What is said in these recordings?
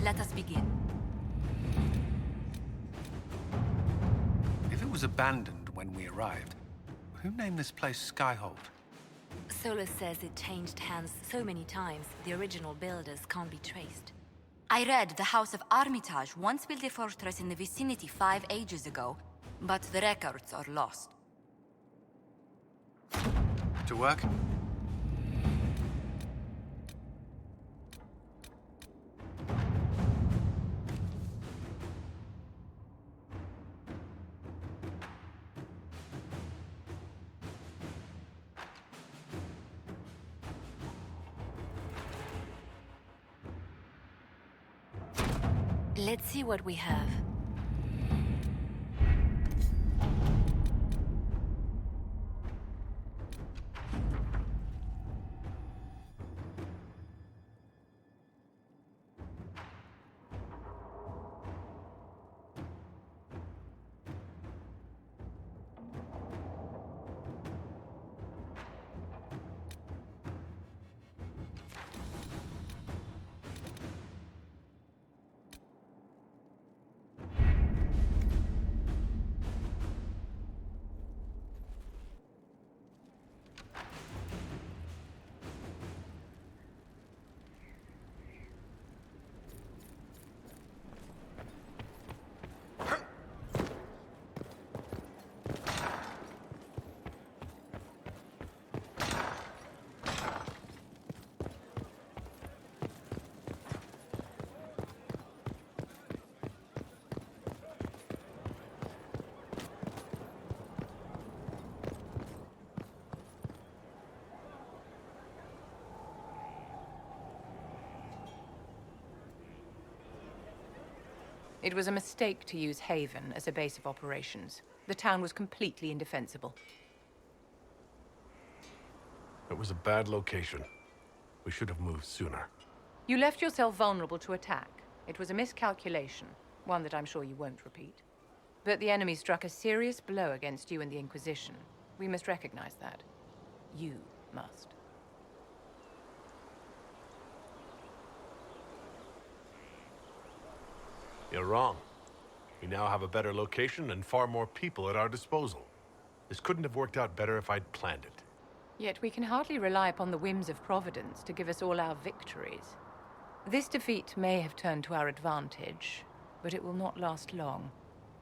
Let us begin. If it was abandoned when we arrived, who named this place Skaihold? Solus says it changed hands so many times, the original builders can't be traced. I read the House of Armitage once built a fortress in the vicinity 5 ages ago, but the records are lost. To work? Let's see what we have. It was a mistake to use Haven as a base of operations. The town was completely indefensible. It was a bad location. We should have moved sooner. You left yourself vulnerable to attack. It was a miscalculation, one that I'm sure you won't repeat. But the enemy struck a serious blow against you and the Inquisition. We must recognize that. You must. You're wrong. We now have a better location and far more people at our disposal. This couldn't have worked out better if I'd planned it. Yet we can hardly rely upon the whims of Providence to give us all our victories. This defeat may have turned to our advantage, but it will not last long.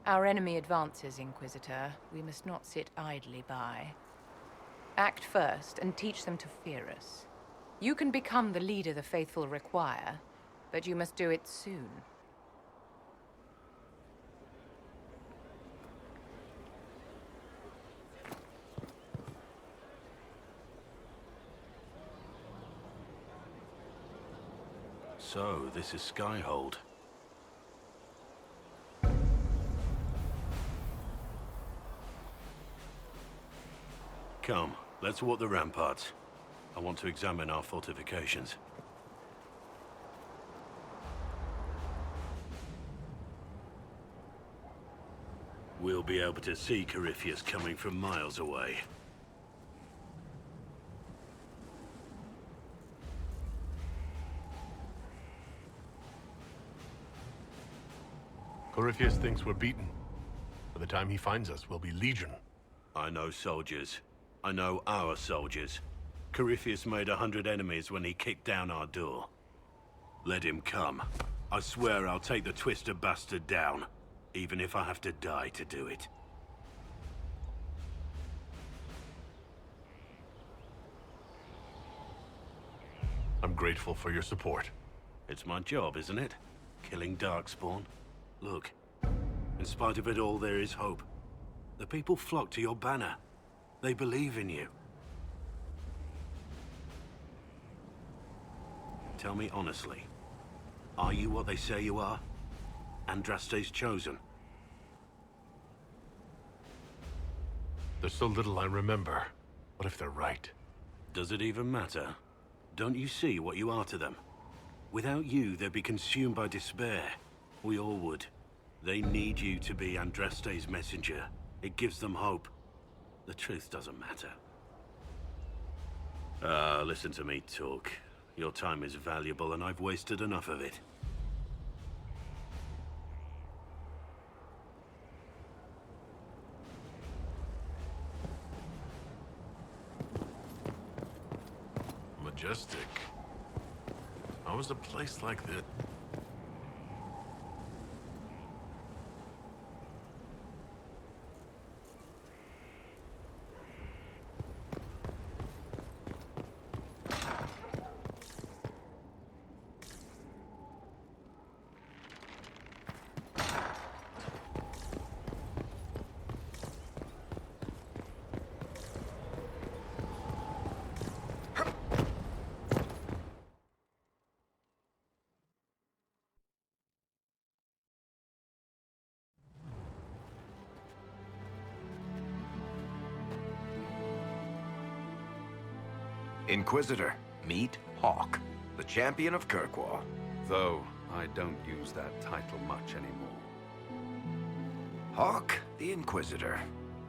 Our enemy advances, Inquisitor. We must not sit idly by. Act first and teach them to fear us. You can become the leader the faithful require, but you must do it soon. So, this is Skaihold. Come, let's walk the ramparts. I want to examine our fortifications. We'll be able to see Corypheus coming from miles away. Corypheus thinks we're beaten. By the time he finds us, we'll be legion. I know soldiers. I know our soldiers. Corypheus made 100 enemies when he kicked down our door. Let him come. I swear I'll take the twister bastard down, even if I have to die to do it. I'm grateful for your support. It's my job, isn't it? Killing Darkspawn. Look, in spite of it all, there is hope. The people flock to your banner. They believe in you. Tell me honestly, are you what they say you are? Andraste's chosen? There's so little I remember. What if they're right? Does it even matter? Don't you see what you are to them? Without you, they'd be consumed by despair. We all would. They need you to be Andraste's messenger. It gives them hope. The truth doesn't matter. Listen to me talk. Your time is valuable and I've wasted enough of it. majestic. How was a place like this? Inquisitor, meet Hawk, the champion of Kirkwall. Though I don't use that title much anymore. Hawk, the Inquisitor.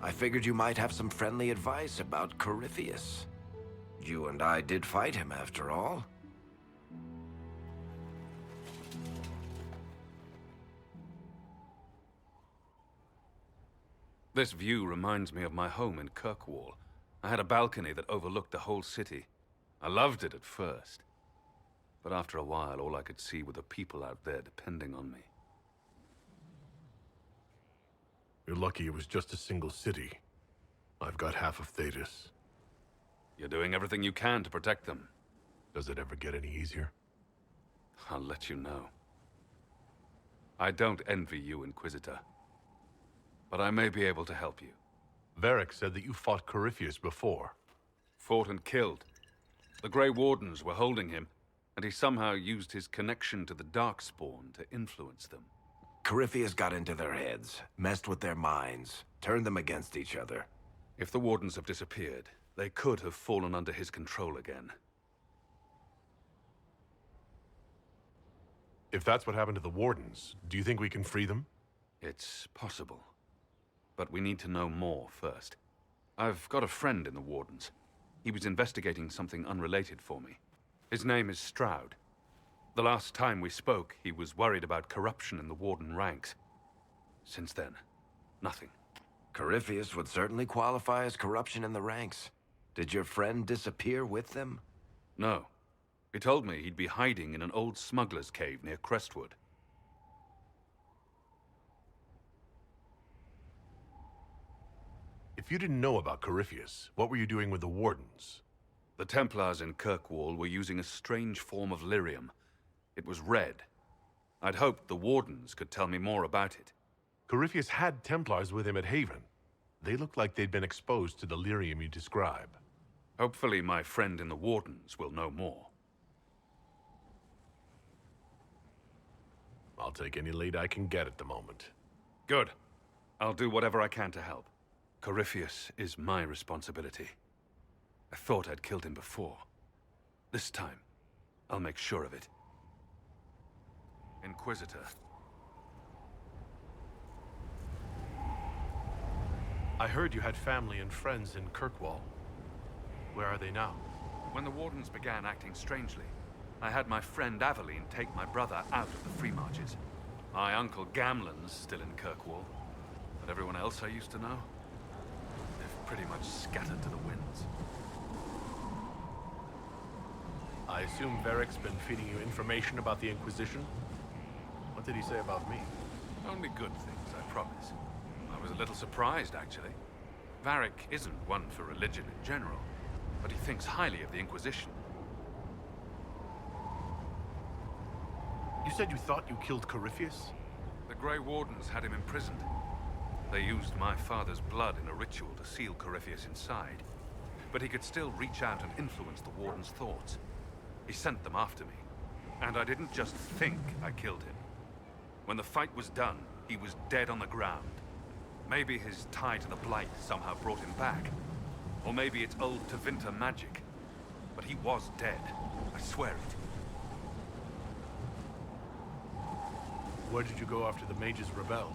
I figured you might have some friendly advice about Corypheus. You and I did fight him, after all. This view reminds me of my home in Kirkwall. I had a balcony that overlooked the whole city. I loved it at first. But after a while, all I could see were the people out there depending on me. You're lucky it was just a single city. I've got half of Thetis. You're doing everything you can to protect them. Does it ever get any easier? I'll let you know. I don't envy you, Inquisitor. But I may be able to help you. Varric said that you fought Corypheus before. Fought and killed. The Grey Wardens were holding him, and he somehow used his connection to the Darkspawn to influence them. Corypheus got into their heads, messed with their minds, turned them against each other. If the Wardens have disappeared, they could have fallen under his control again. If that's what happened to the Wardens, do you think we can free them? It's possible. But we need to know more first. I've got a friend in the Wardens. He was investigating something unrelated for me. His name is Stroud. The last time we spoke, he was worried about corruption in the Warden ranks. Since then, nothing. Corypheus would certainly qualify as corruption in the ranks. Did your friend disappear with them? No. He told me he'd be hiding in an old smuggler's cave near Crestwood. If you didn't know about Corypheus, what were you doing with the Wardens? The Templars in Kirkwall were using a strange form of lyrium. It was red. I'd hoped the Wardens could tell me more about it. Corypheus had Templars with him at Haven. They looked like they'd been exposed to the lyrium you describe. Hopefully my friend in the Wardens will know more. I'll take any lead I can get at the moment. Good. I'll do whatever I can to help. Corypheus is my responsibility. I thought I'd killed him before. This time, I'll make sure of it. Inquisitor. I heard you had family and friends in Kirkwall. Where are they now? When the Wardens began acting strangely, I had my friend Aveline take my brother out of the Free Marches. My uncle Gamlen's still in Kirkwall, but everyone else I used to know, they've pretty much scattered to the winds. I assume Varric's been feeding you information about the Inquisition? What did he say about me? Only good things, I promise. I was a little surprised, actually. Varric isn't one for religion in general, but he thinks highly of the Inquisition. You said you thought you killed Corypheus? The Grey Wardens had him imprisoned. They used my father's blood in a ritual to seal Corypheus inside. But he could still reach out and influence the Warden's thoughts. He sent them after me. And I didn't just think I killed him. When the fight was done, he was dead on the ground. Maybe his tie to the Blight somehow brought him back. Or maybe it's old Tevinter magic. But he was dead. I swear it. Where did you go after the mages rebelled?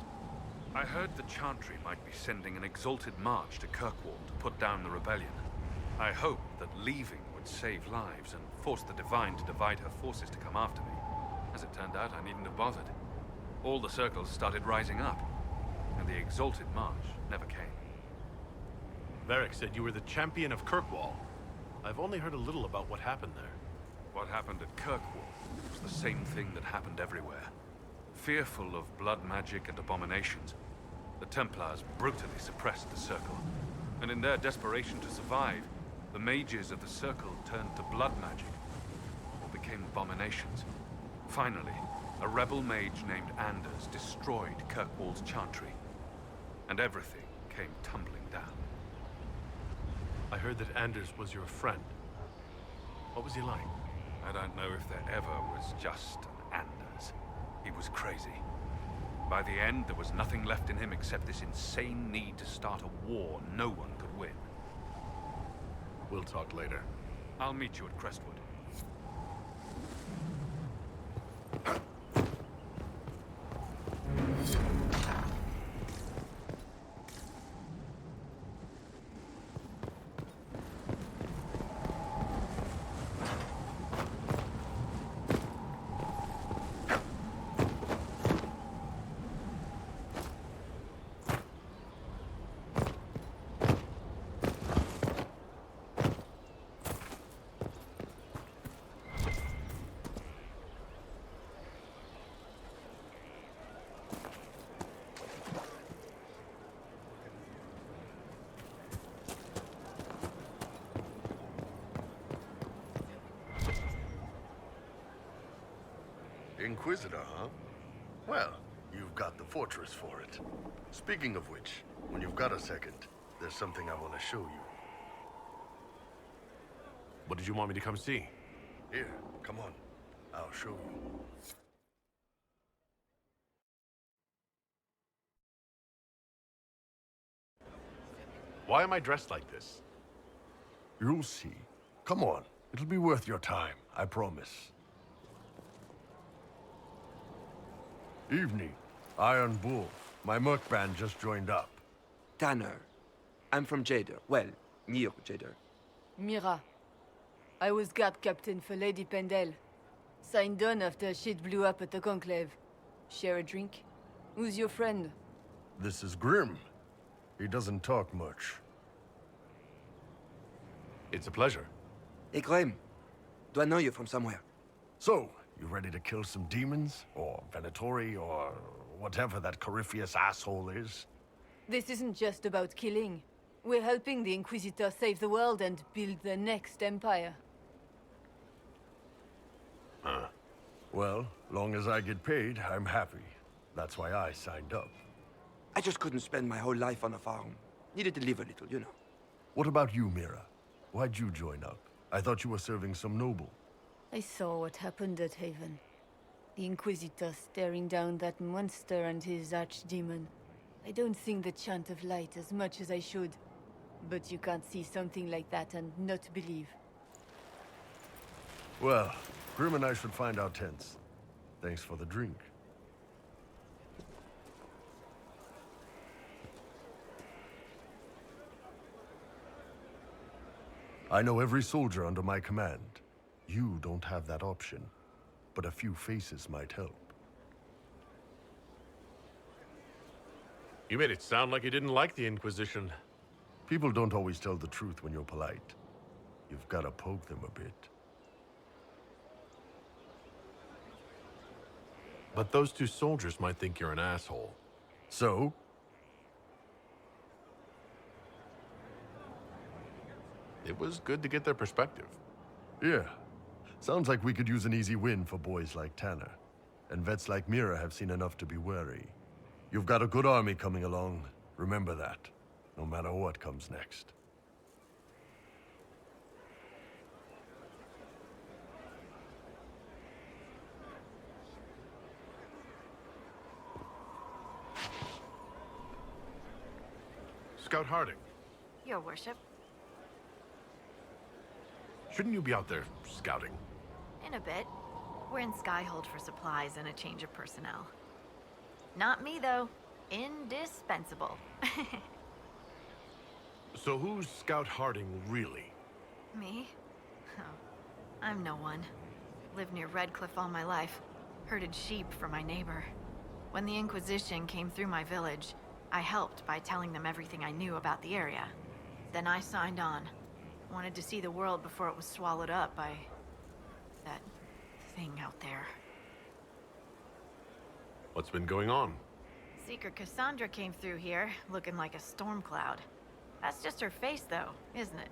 I heard the Chantry might be sending an exalted march to Kirkwall to put down the rebellion. I hoped that leaving would save lives and force the Divine to divide her forces to come after me. As it turned out, I needn't have bothered. All the circles started rising up, and the exalted march never came. Varric said you were the champion of Kirkwall. I've only heard a little about what happened there. What happened at Kirkwall was the same thing that happened everywhere. Fearful of blood magic and abominations, the Templars brutally suppressed the Circle. And in their desperation to survive, the mages of the Circle turned to blood magic, or became abominations. Finally, a rebel mage named Anders destroyed Kirkwall's chantry, and everything came tumbling down. I heard that Anders was your friend. What was he like? I don't know if there ever was just an Anders. He was crazy. By the end, there was nothing left in him except this insane need to start a war no one could win. We'll talk later. I'll meet you at Crestwood. Inquisitor, huh? Well, you've got the fortress for it. Speaking of which, when you've got a second, there's something I want to show you. What did you want me to come see? Here, come on. I'll show you. Why am I dressed like this? You'll see. Come on. It'll be worth your time, I promise. Evening. Iron Bull. My merc band just joined up. Tanner. I'm from Jader. Well, near Jader. Mira. I was guard captain for Lady Pendel. Signed on after shit blew up at the Conclave. Share a drink? Who's your friend? This is Grim. He doesn't talk much. It's a pleasure. Hey, Graham. Do I know you from somewhere? So, you ready to kill some demons? Or Venatori, or whatever that Corypheus asshole is? This isn't just about killing. We're helping the Inquisitor save the world and build the next empire. Well, long as I get paid, I'm happy. That's why I signed up. I just couldn't spend my whole life on a farm. Needed to live a little, you know. What about you, Mira? Why'd you join up? I thought you were serving some noble. I saw what happened at Haven. The Inquisitor staring down that monster and his archdemon. I don't sing the chant of light as much as I should. But you can't see something like that and not believe. Well, Grim and I should find our tents. Thanks for the drink. I know every soldier under my command. You don't have that option, but a few faces might help. You made it sound like you didn't like the Inquisition. People don't always tell the truth when you're polite. You've got to poke them a bit. But those two soldiers might think you're an asshole. So? It was good to get their perspective. Yeah. Sounds like we could use an easy win for boys like Tanner. And vets like Mira have seen enough to be wary. You've got a good army coming along. Remember that, no matter what comes next. Scout Harding, Your worship. shouldn't you be out there scouting? In a bit. We're in Skyhold for supplies and a change of personnel. Not me, though. Indispensable. So who's Scout Harding really? Me? Oh, I'm no one. Lived near Redcliffe all my life. Herded sheep for my neighbor. When the Inquisition came through my village, I helped by telling them everything I knew about the area. Then I signed on. Wanted to see the world before it was swallowed up by... that thing out there. What's been going on? Seeker Cassandra came through here, looking like a storm cloud. That's just her face, though, isn't it?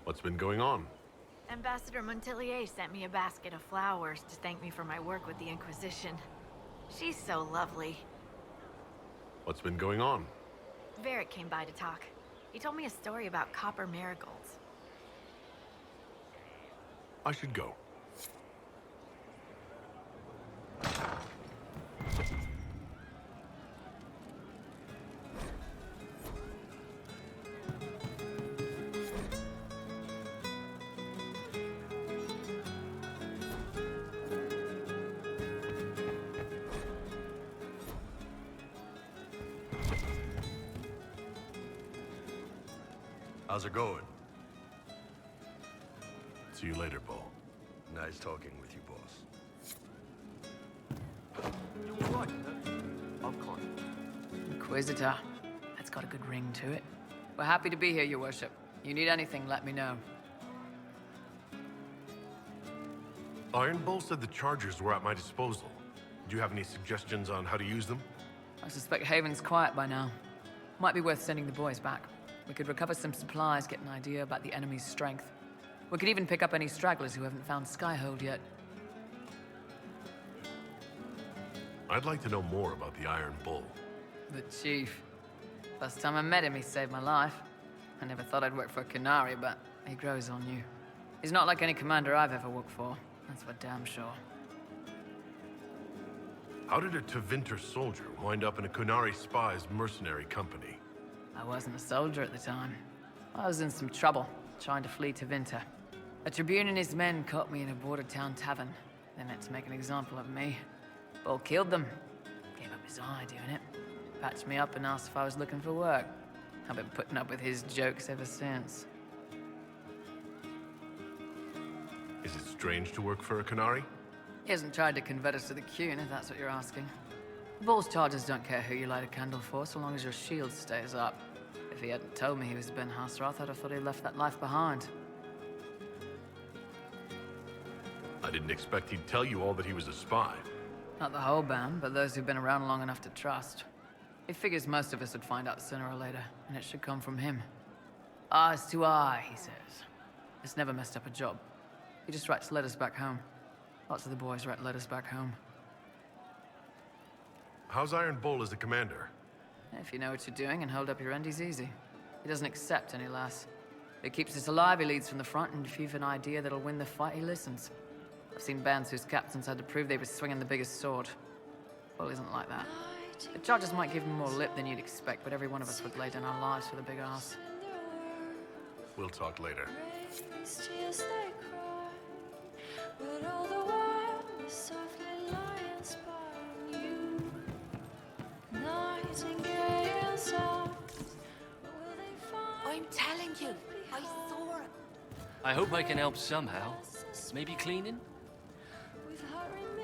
What's been going on? Ambassador Montelier sent me a basket of flowers to thank me for my work with the Inquisition. She's so lovely. What's been going on? Varric came by to talk. He told me a story about copper marigolds. I should go. How's it going? See you later, Paul. Nice talking with you, boss. You're right. I'm Con. Inquisitor. That's got a good ring to it. We're happy to be here, Your Worship. You need anything, let me know. Iron Bull said the chargers were at my disposal. Do you have any suggestions on how to use them? I suspect Haven's quiet by now. Might be worth sending the boys back. We could recover some supplies, get an idea about the enemy's strength. We could even pick up any stragglers who haven't found Skyhold yet. I'd like to know more about the Iron Bull. The Chief. Last time I met him, he saved my life. I never thought I'd work for a Canary, but he grows on you. He's not like any commander I've ever worked for. That's for damn sure. How did a Tevinter soldier wind up in a Kunari spy's mercenary company? I wasn't a soldier at the time. I was in some trouble, trying to flee to Tevinter. A Tribune and his men caught me in a border town tavern. They meant to make an example of me. Bull killed them. Gave up his eye doing it. Patched me up and asked if I was looking for work. I've been putting up with his jokes ever since. Is it strange to work for a Kunari? He hasn't tried to convert us to the Qun, if that's what you're asking. Bull's chargers don't care who you light a candle for, so long as your shield stays up. If he hadn't told me he was Ben Hasroth, I'd have thought he left that life behind. I didn't expect he'd tell you all that he was a spy. Not the whole band, but those who've been around long enough to trust. He figures most of us would find out sooner or later, and it should come from him. Eyes to eye, he says. It's never messed up a job. He just writes letters back home. Lots of the boys write letters back home. How's Iron Bull as a commander? If you know what you're doing and hold up your end, he's easy. He doesn't accept any less. If he keeps us alive, he leads from the front, and if you've an idea that'll win the fight, he listens. I've seen bands whose captains had to prove they were swinging the biggest sword. Bull isn't like that. The charges might give him more lip than you'd expect, but every one of us would lay down our lives for the big ass. We'll talk later. I'm telling you, I saw it. I hope I can help somehow. Maybe cleaning?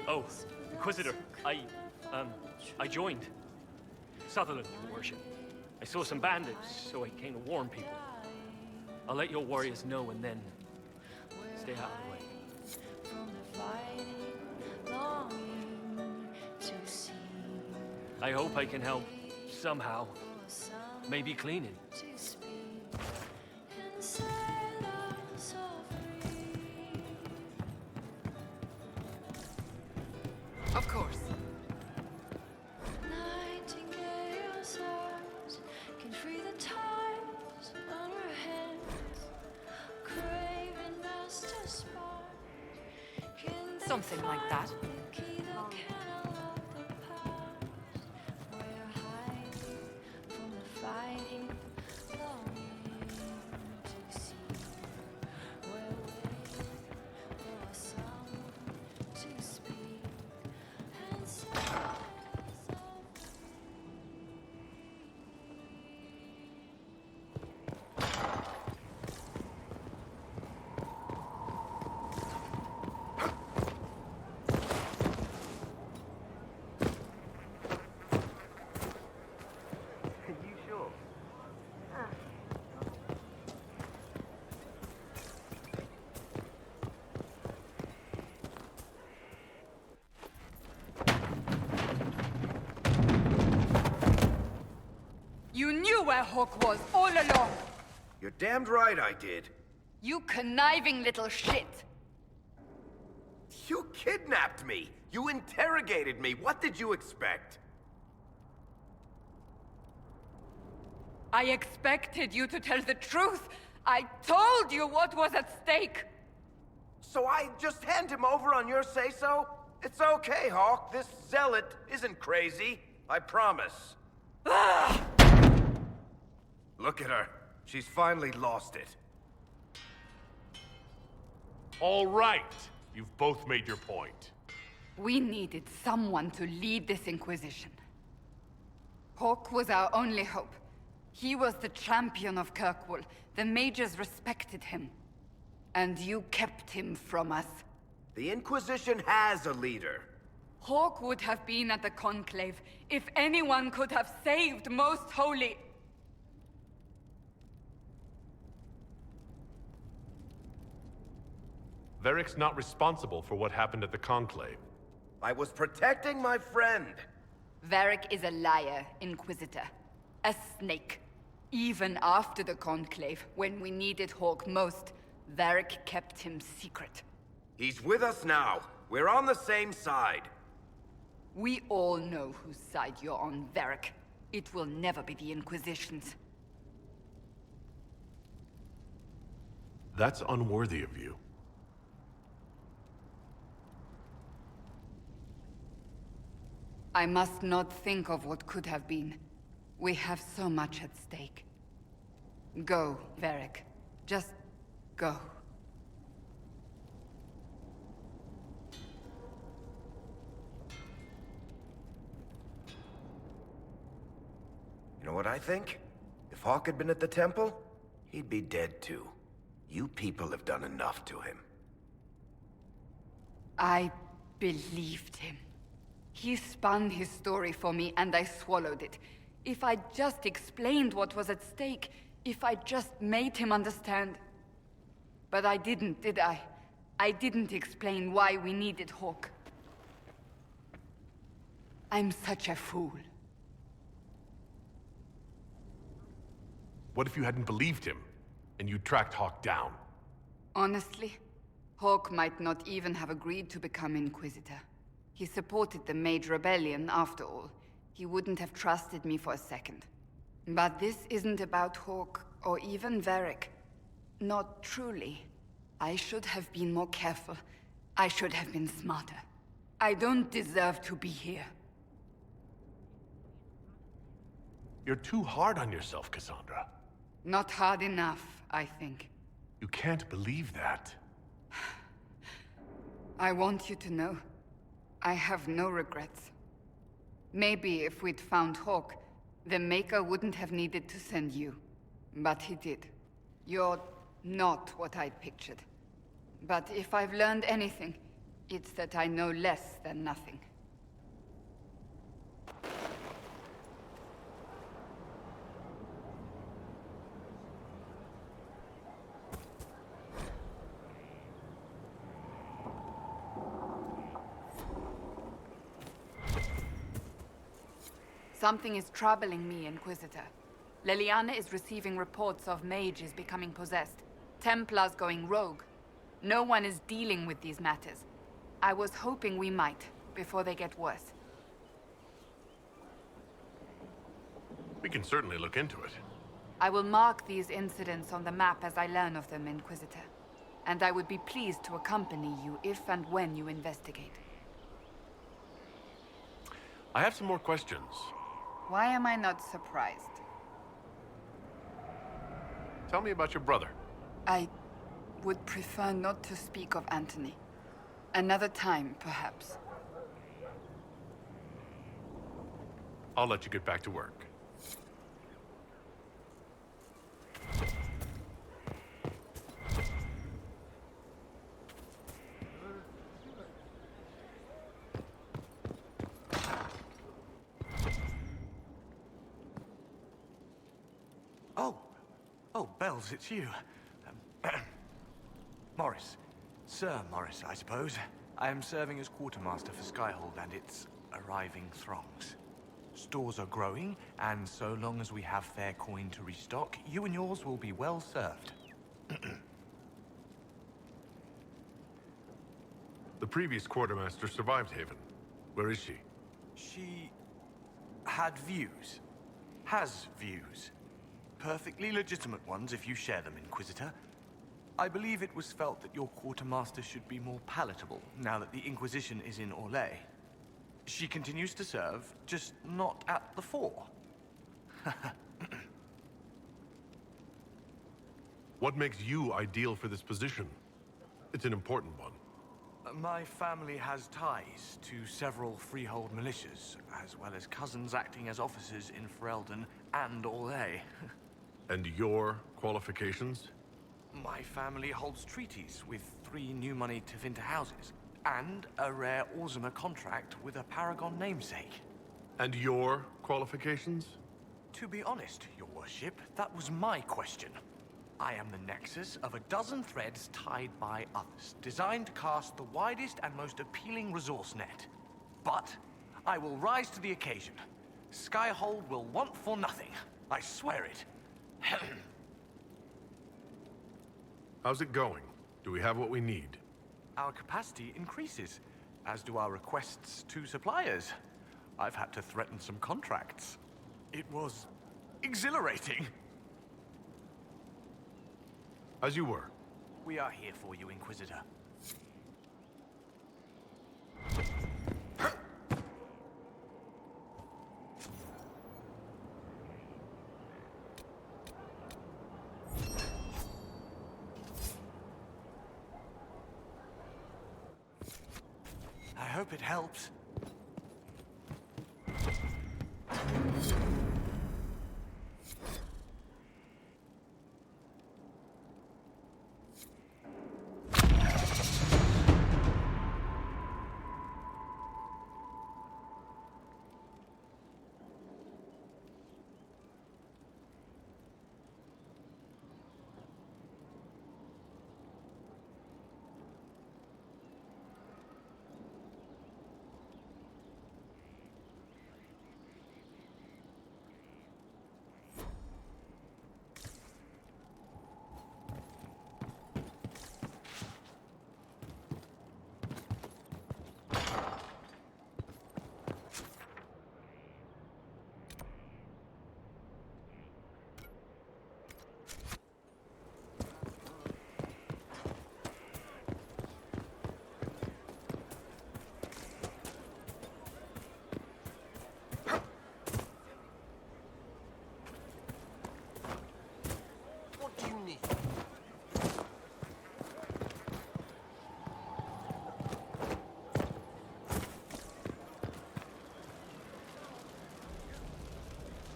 Oh, Inquisitor, I joined. Sutherland, Your Worship. I saw some bandits, so I came to warn people. I'll let your warriors know and then stay out of the way. I hope I can help somehow. Maybe cleaning. Of course. Something like that. where Hawk was all along. You're damned right I did. You conniving little shit. You kidnapped me! You interrogated me! What did you expect? I expected you to tell the truth. I told you what was at stake. So I just hand him over on your say-so? It's okay, Hawk. This zealot isn't crazy. I promise. Look at her. She's finally lost it. All right. You've both made your point. We needed someone to lead this Inquisition. Hawk was our only hope. He was the champion of Kirkwall. The mages respected him. And you kept him from us. The Inquisition has a leader. Hawk would have been at the Conclave if anyone could have saved Most Holy. Varric's not responsible for what happened at the Conclave. I was protecting my friend. Varric is a liar, Inquisitor. A snake. Even after the Conclave, when we needed Hawk most, Varric kept him secret. He's with us now. We're on the same side. We all know whose side you're on, Varric. It will never be the Inquisition's. That's unworthy of you. I must not think of what could have been. We have so much at stake. Go, Varric. Just go. You know what I think? If Hawk had been at the temple, he'd be dead too. You people have done enough to him. I believed him. He spun his story for me, and I swallowed it. If I just explained what was at stake, if I just made him understand. But I didn't, did I? I didn't explain why we needed Hawk. I'm such a fool. What if you hadn't believed him, and you tracked Hawk down? Honestly, Hawk might not even have agreed to become Inquisitor. He supported the Mage Rebellion, after all. He wouldn't have trusted me for a second. But this isn't about Hawk, or even Varric. Not truly. I should have been more careful. I should have been smarter. I don't deserve to be here. You're too hard on yourself, Cassandra. Not hard enough, I think. You can't believe that. I want you to know, I have no regrets. Maybe if we'd found Hawk, the Maker wouldn't have needed to send you. But he did. You're not what I'd pictured. But if I've learned anything, it's that I know less than nothing. Something is troubling me, Inquisitor. Leliana is receiving reports of mages becoming possessed, Templars going rogue. No one is dealing with these matters. I was hoping we might, before they get worse. We can certainly look into it. I will mark these incidents on the map as I learn of them, Inquisitor. And I would be pleased to accompany you if and when you investigate. I have some more questions. Why am I not surprised? Tell me about your brother. I would prefer not to speak of Anthony. Another time, perhaps. I'll let you get back to work. Oh, Bells, it's you. Morris. Sir Morris, I suppose. I am serving as quartermaster for Skyhold and its arriving throngs. Stores are growing, and so long as we have fair coin to restock, you and yours will be well served. The previous quartermaster survived Haven. Where is she? She had views. Has views. Perfectly legitimate ones if you share them, Inquisitor. I believe it was felt that your quartermaster should be more palatable now that the Inquisition is in Orlais. She continues to serve, just not at the fore. What makes you ideal for this position? It's an important one. My family has ties to several freehold militias, as well as cousins acting as officers in Ferelden and Orlais. And your qualifications? My family holds treaties with 3 new money Tevinter houses, and a rare Orzuma contract with a Paragon namesake. And your qualifications? To be honest, your worship, that was my question. I am the nexus of a dozen threads tied by others, designed to cast the widest and most appealing resource net. But I will rise to the occasion. Skyhold will want for nothing. I swear it. How's it going? Do we have what we need? Our capacity increases, as do our requests to suppliers. I've had to threaten some contracts. It was exhilarating. As you were. We are here for you, Inquisitor. I hope it helps.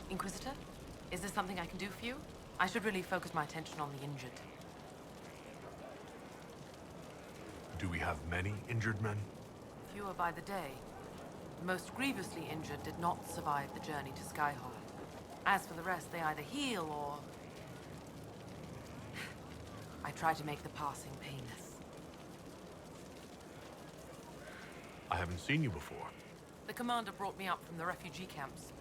Inquisitor? Is there something I can do for you? I should really focus my attention on the injured. Do we have many injured men? Fewer by the day. The most grievously injured did not survive the journey to Skyhole. As for the rest, they either heal or... I try to make the passing painless. I haven't seen you before. The commander brought me up from the refugee camps.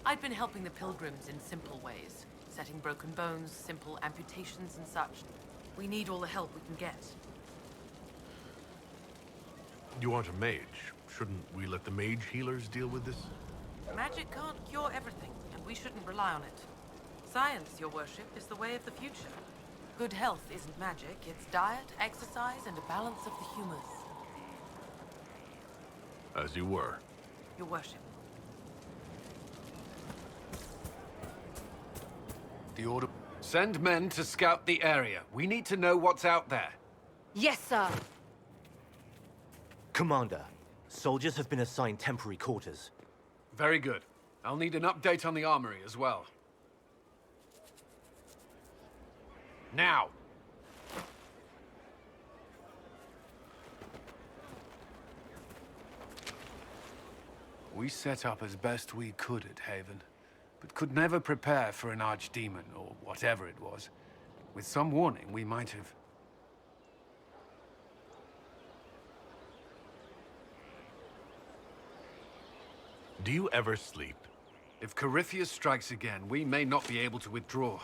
I'd been helping the pilgrims in simple ways. Setting broken bones, simple amputations and such. We need all the help we can get. You aren't a mage. Shouldn't we let the mage healers deal with this? Magic can't cure everything, and we shouldn't rely on it. Science, your worship, is the way of the future. Good health isn't magic, it's diet, exercise, and a balance of the humors. As you were. Your worship. The order... Send men to scout the area. We need to know what's out there. Yes, sir. Commander, soldiers have been assigned temporary quarters. Very good. I'll need an update on the armory as well. Now! We set up as best we could at Haven, but could never prepare for an archdemon, or whatever it was. With some warning, we might have... Do you ever sleep? If Corypheus strikes again, we may not be able to withdraw.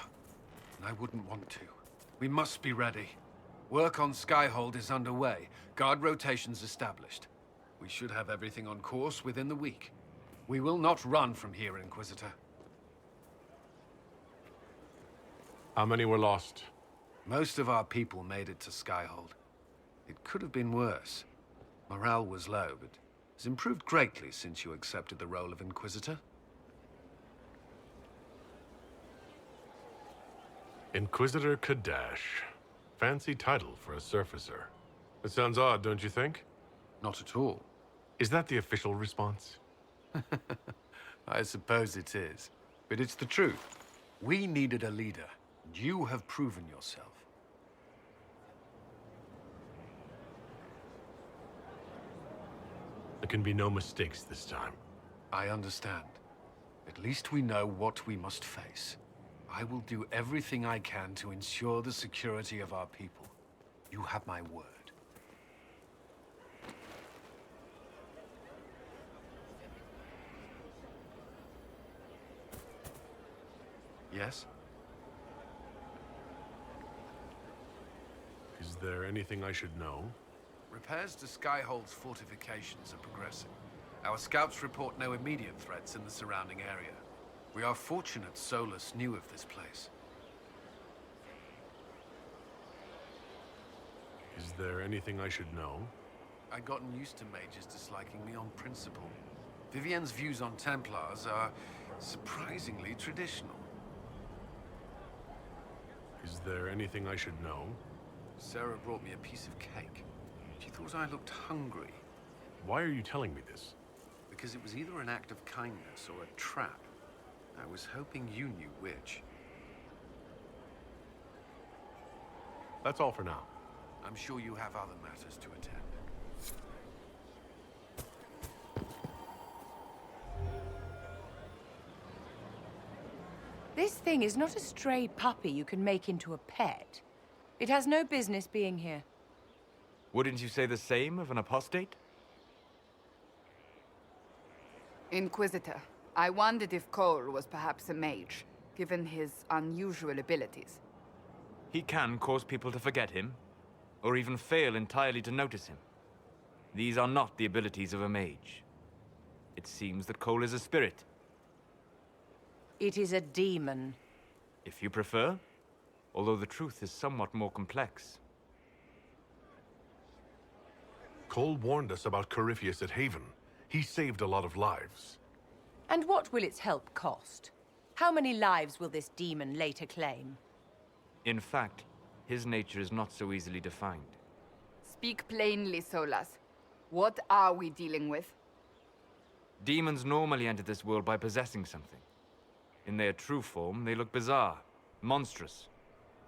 And I wouldn't want to. We must be ready. Work on Skyhold is underway. Guard rotations established. We should have everything on course within the week. We will not run from here, Inquisitor. How many were lost? Most of our people made it to Skyhold. It could have been worse. Morale was low, but has improved greatly since you accepted the role of Inquisitor. Inquisitor Kadash. Fancy title for a surfacer. It sounds odd, don't you think? Not at all. Is that the official response? I suppose it is. But it's the truth. We needed a leader. And you have proven yourself. There can be no mistakes this time. I understand. At least we know what we must face. I will do everything I can to ensure the security of our people. You have my word. Yes? Is there anything I should know? Repairs to Skyhold's fortifications are progressing. Our scouts report no immediate threats in the surrounding area. We are fortunate Solus knew of this place. Is there anything I should know? I'd gotten used to mages disliking me on principle. Vivienne's views on Templars are surprisingly traditional. Is there anything I should know? Sarah brought me a piece of cake. She thought I looked hungry. Why are you telling me this? Because it was either an act of kindness or a trap. I was hoping you knew which. That's all for now. I'm sure you have other matters to attend. This thing is not a stray puppy you can make into a pet. It has no business being here. Wouldn't you say the same of an apostate? Inquisitor, I wondered if Cole was perhaps a mage, given his unusual abilities. He can cause people to forget him, or even fail entirely to notice him. These are not the abilities of a mage. It seems that Cole is a spirit. It is a demon. If you prefer, although the truth is somewhat more complex. Cole warned us about Corypheus at Haven. He saved a lot of lives. And what will its help cost? How many lives will this demon later claim? In fact, his nature is not so easily defined. Speak plainly, Solas. What are we dealing with? Demons normally enter this world by possessing something. In their true form, they look bizarre, monstrous.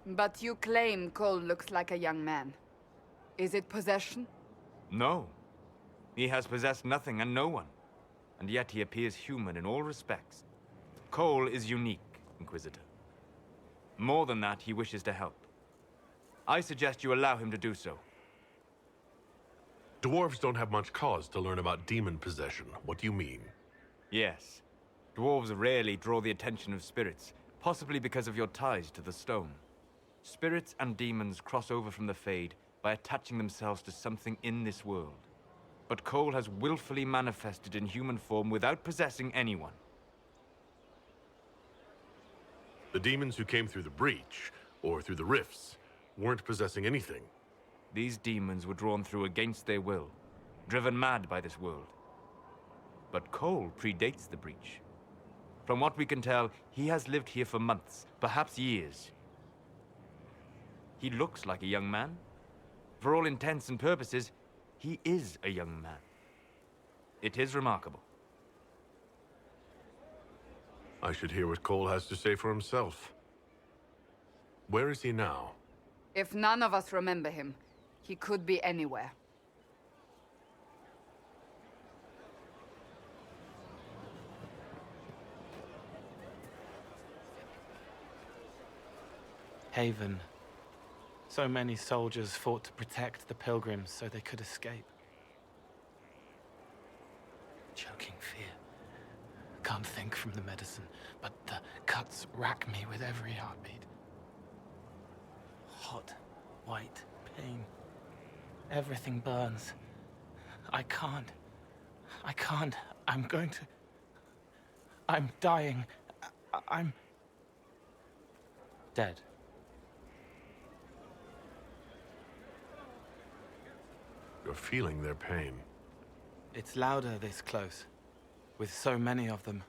But you claim Cole looks like a young man. Is it possession? No. He has possessed nothing and no one. And yet he appears human in all respects. Cole is unique, Inquisitor. More than that, he wishes to help. I suggest you allow him to do so. Dwarves don't have much cause to learn about demon possession. What do you mean? Yes. Dwarves rarely draw the attention of spirits, possibly because of your ties to the stone. Spirits and demons cross over from the Fade by attaching themselves to something in this world. But Cole has willfully manifested in human form without possessing anyone. The demons who came through the breach, or through the rifts, weren't possessing anything. These demons were drawn through against their will, driven mad by this world. But Cole predates the breach. From what we can tell, he has lived here for months, perhaps years. He looks like a young man. For all intents and purposes, he is a young man. It is remarkable. I should hear what Cole has to say for himself. Where is he now? If none of us remember him, he could be anywhere. Haven. So many soldiers fought to protect the pilgrims so they could escape. Choking fear. can't think from the medicine, but the cuts rack me with every heartbeat. Hot, white pain. Everything burns. I can't. I'm going to... I'm dying. I'm... dead. You're feeling their pain. It's louder this close, with so many of them.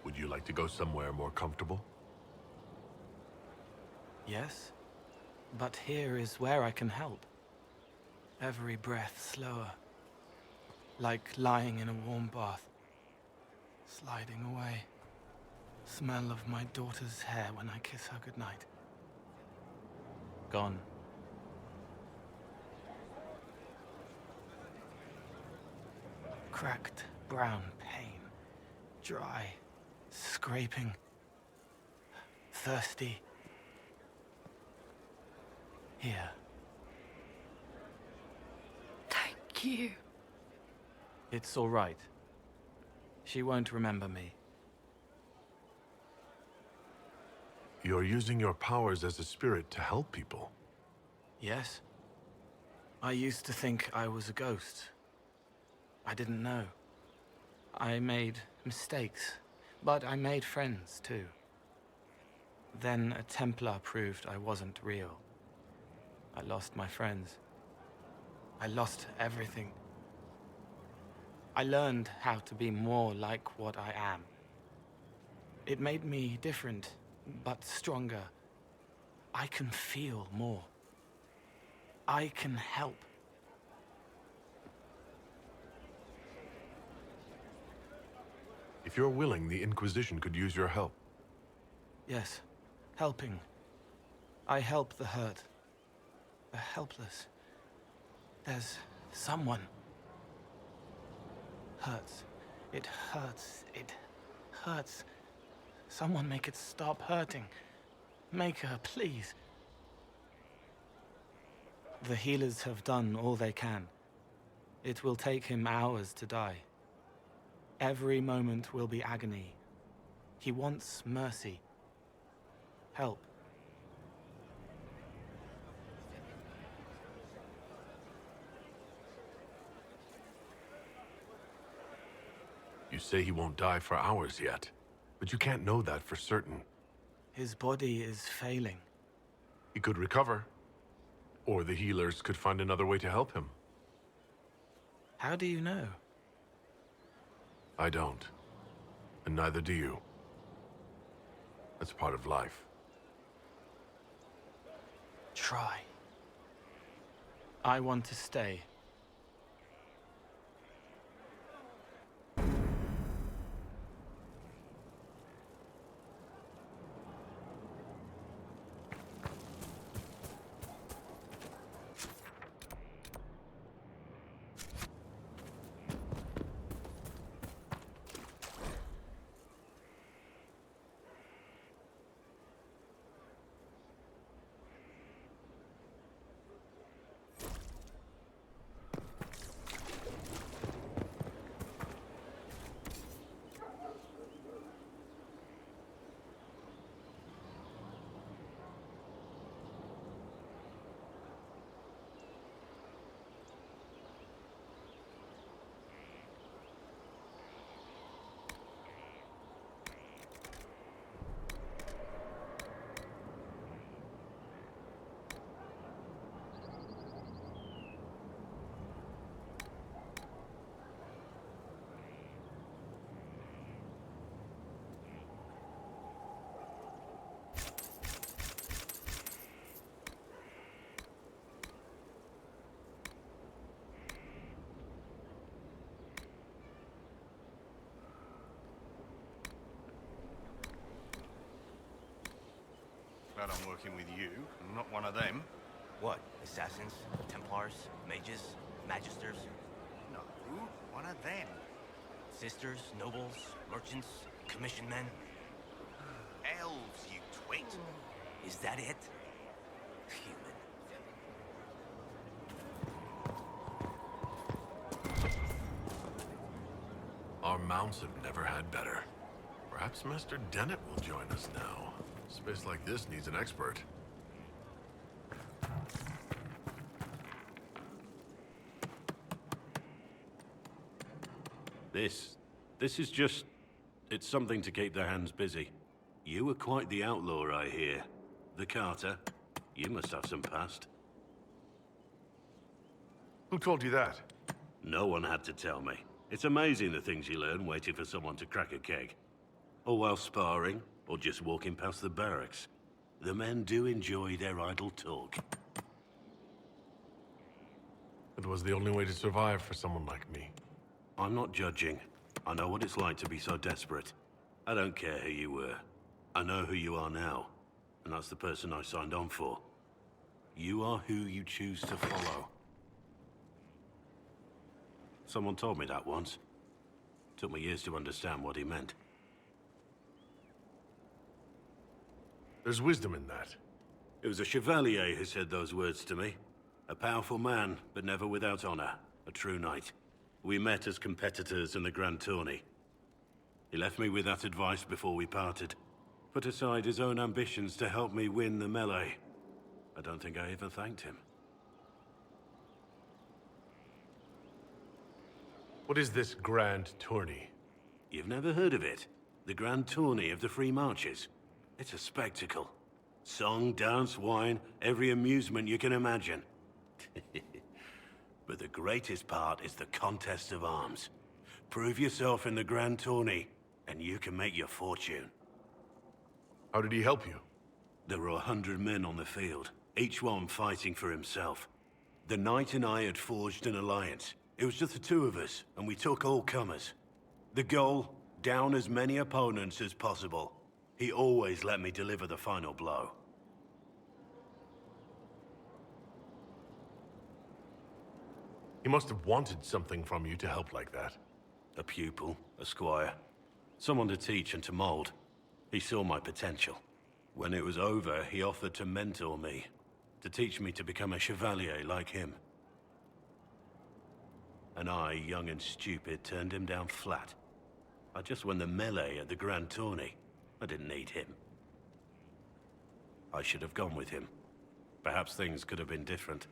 Would you like to go somewhere more comfortable? Yes, but here is where I can help. Every breath slower, like lying in a warm bath, sliding away. Smell of my daughter's hair when I kiss her goodnight. Gone. Cracked brown pain, dry, scraping, thirsty. Here. Thank you. It's all right. She won't remember me. You're using your powers as a spirit to help people. Yes? I used to think I was a ghost. I didn't know. I made mistakes, but I made friends too. Then a Templar proved I wasn't real. I lost my friends. I lost everything. I learned how to be more like what I am. It made me different, but stronger. I can feel more. I can help. If you're willing, the Inquisition could use your help. Yes, helping. I help the hurt. The helpless. There's someone. Hurts. It hurts. It hurts. Someone make it stop hurting. Make her, please. The healers have done all they can. It will take him hours to die. Every moment will be agony. He wants mercy. Help. You say he won't die for hours yet, but you can't know that for certain. His body is failing. He could recover, or the healers could find another way to help him. How do you know? I don't, and neither do you. That's part of life. Try. I want to stay. Glad I'm working with you, and not one of them. What? Assassins? Templars? Mages? Magisters? No, one of them. Sisters? Nobles? Merchants? Commission men? Elves, you twit. Is that it? Human. Hounds have never had better. Perhaps Master Dennett will join us now. Space like this needs an expert. This is just... it's something to keep their hands busy. You were quite the outlaw, I hear. The Carter. You must have some past. Who told you that? No one had to tell me. It's amazing the things you learn waiting for someone to crack a keg. Or while sparring, or just walking past the barracks. The men do enjoy their idle talk. It was the only way to survive for someone like me. I'm not judging. I know what it's like to be so desperate. I don't care who you were. I know who you are now. And that's the person I signed on for. You are who you choose to follow. Someone told me that once. Took me years to understand what he meant. There's wisdom in that. It was a chevalier who said those words to me. A powerful man, but never without honor. A true knight. We met as competitors in the Grand Tourney. He left me with that advice before we parted. Put aside his own ambitions to help me win the melee. I don't think I even thanked him. What is this Grand Tourney? You've never heard of it? The Grand Tourney of the Free Marches. It's a spectacle. Song, dance, wine, every amusement you can imagine. But the greatest part is the contest of arms. Prove yourself in the Grand Tourney, and you can make your fortune. How did he help you? There were 100 men on the field, each one fighting for himself. The knight and I had forged an alliance. It was just the two of us, and we took all comers. The goal, down as many opponents as possible. He always let me deliver the final blow. He must have wanted something from you to help like that. A pupil, a squire. Someone to teach and to mold. He saw my potential. When it was over, he offered to mentor me. To teach me to become a chevalier like him. And I, young and stupid, turned him down flat. I just won the melee at the Grand Tourney. I didn't need him. I should have gone with him. Perhaps things could have been different.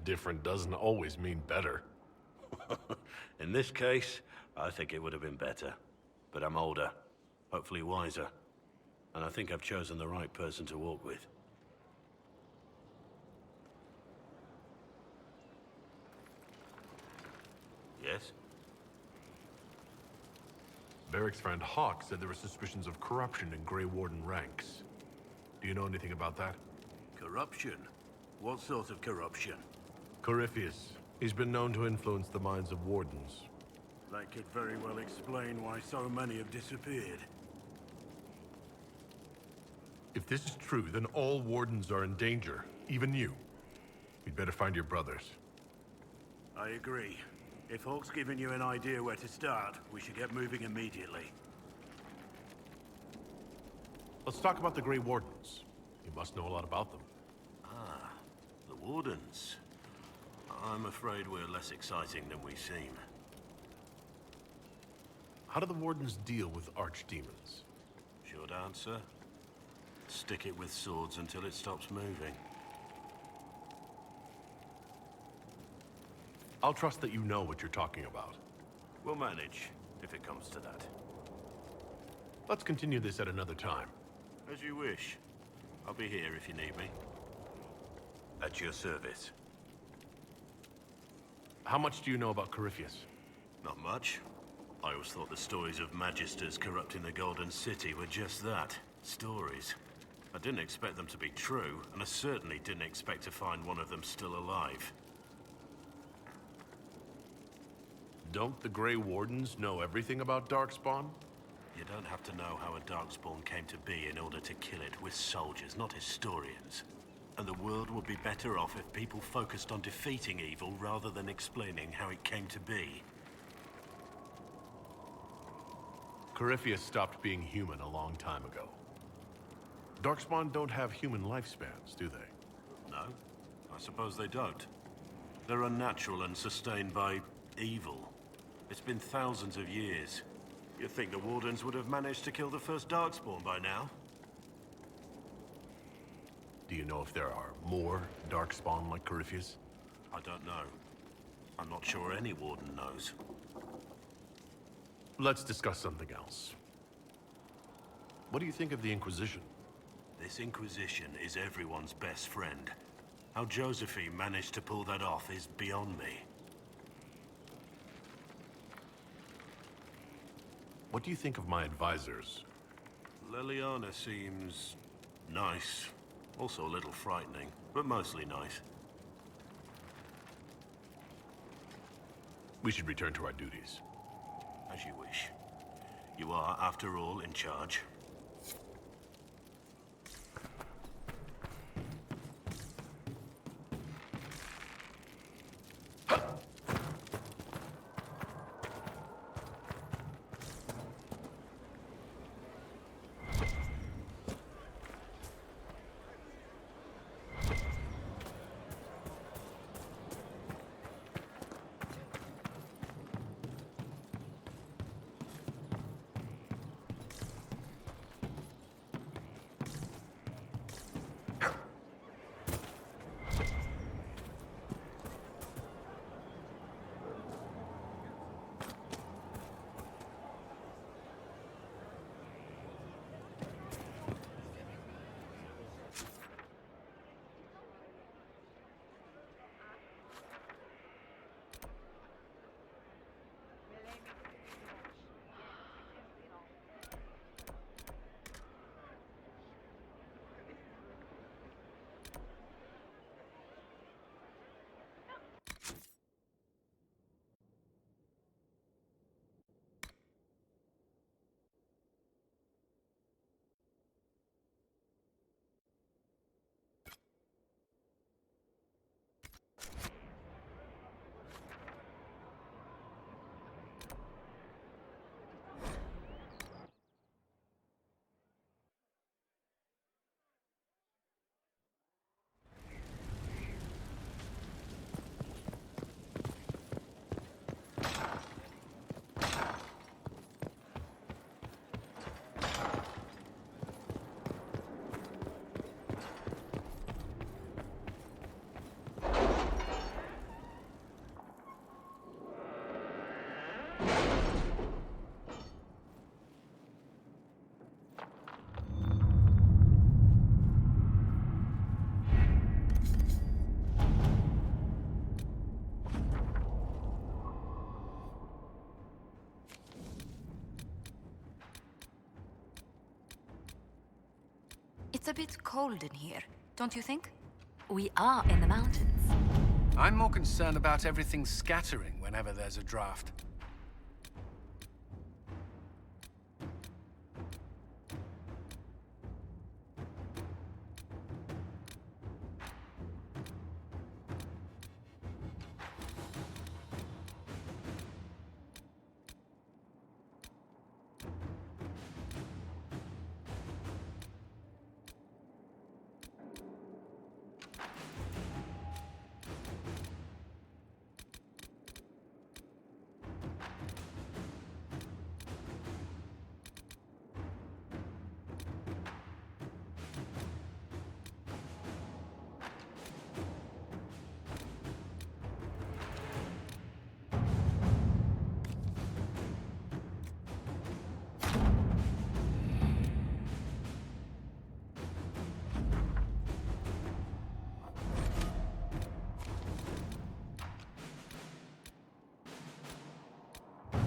Different doesn't always mean better. In this case, I think it would have been better. But I'm older, hopefully wiser. And I think I've chosen the right person to walk with. Yes? Beric's friend Hawk said there were suspicions of corruption in Grey Warden ranks. Do you know anything about that? Corruption? What sort of corruption? Corypheus. He's been known to influence the minds of wardens. That could very well explain why so many have disappeared. If this is true, then all wardens are in danger, even you. We'd better find your brothers. I agree. If Hawk's given you an idea where to start, we should get moving immediately. Let's talk about the Grey Wardens. You must know a lot about them. Ah, the Wardens. I'm afraid we're less exciting than we seem. How do the Wardens deal with archdemons? Short answer? Stick it with swords until it stops moving. I'll trust that you know what you're talking about. We'll manage, if it comes to that. Let's continue this at another time. As you wish. I'll be here if you need me. At your service. How much do you know about Corypheus? Not much. I always thought the stories of magisters corrupting the Golden City were just that. Stories. I didn't expect them to be true, and I certainly didn't expect to find one of them still alive. Don't the Grey Wardens know everything about Darkspawn? You don't have to know how a Darkspawn came to be in order to kill it. We're soldiers, not historians. And the world would be better off if people focused on defeating evil rather than explaining how it came to be. Corypheus stopped being human a long time ago. Darkspawn don't have human lifespans, do they? No. I suppose they don't. They're unnatural and sustained by evil. It's been thousands of years. You'd think the Wardens would have managed to kill the first Darkspawn by now. Do you know if there are more Darkspawn like Corypheus? I don't know. I'm not sure any Warden knows. Let's discuss something else. What do you think of the Inquisition? This Inquisition is everyone's best friend. How Josephine managed to pull that off is beyond me. What do you think of my advisors? Liliana seems nice. Also a little frightening, but mostly nice. We should return to our duties. As you wish. You are, after all, in charge. It's a bit cold in here, don't you think? We are in the mountains. I'm more concerned about everything scattering whenever there's a draft.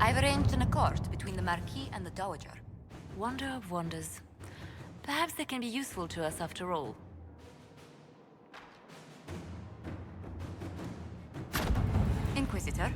I've arranged an accord between the Marquis and the Dowager. Wonder of wonders. Perhaps they can be useful to us after all. Inquisitor?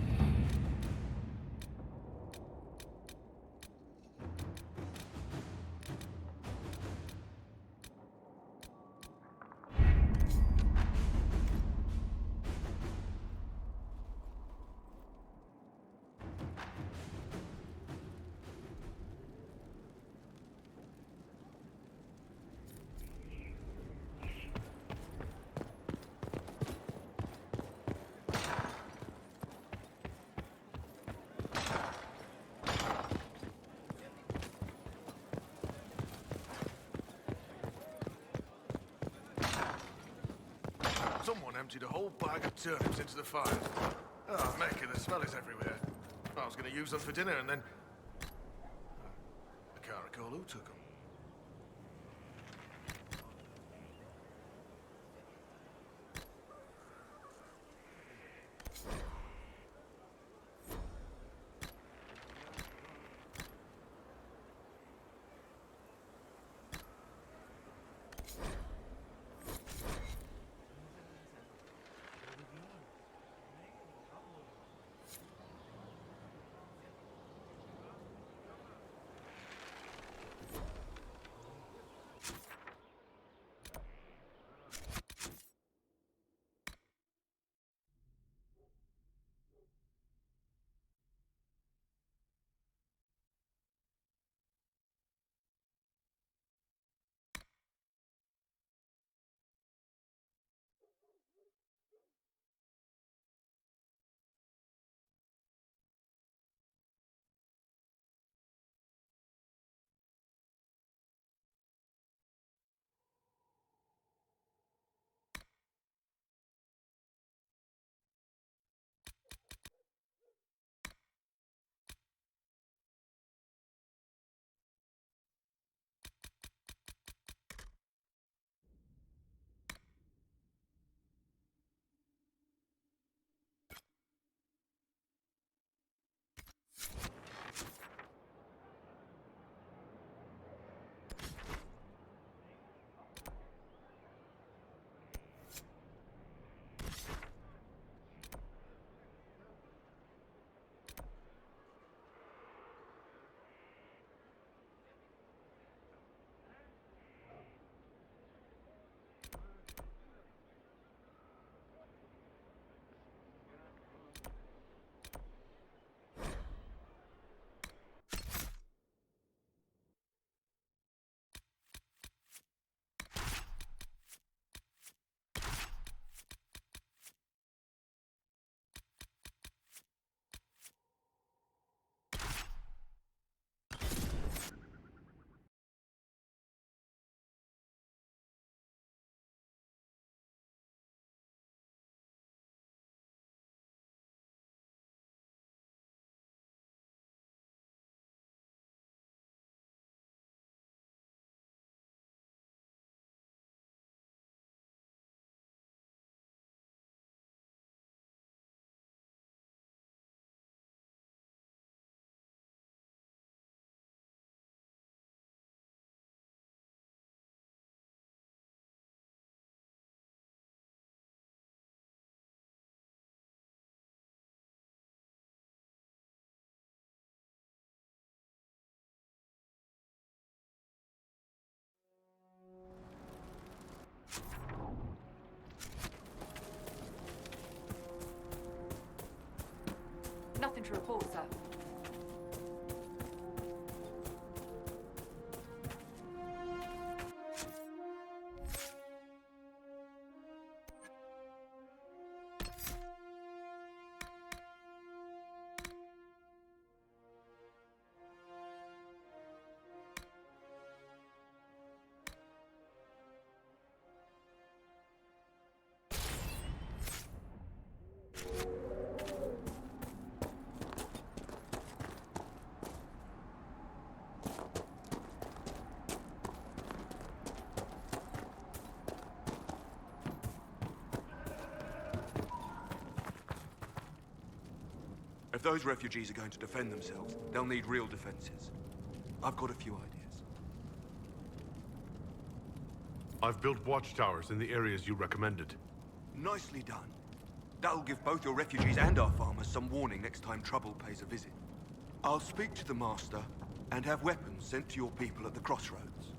emptied a whole bag of turnips into the fire. Oh, Mecca, the smell is everywhere. I was going to use them for dinner and then... I can't recall who took them. Nothing to report, sir. If those refugees are going to defend themselves, they'll need real defenses. I've got a few ideas. I've built watchtowers in the areas you recommended. Nicely done. That'll give both your refugees and our farmers some warning next time trouble pays a visit. I'll speak to the Master and have weapons sent to your people at the crossroads.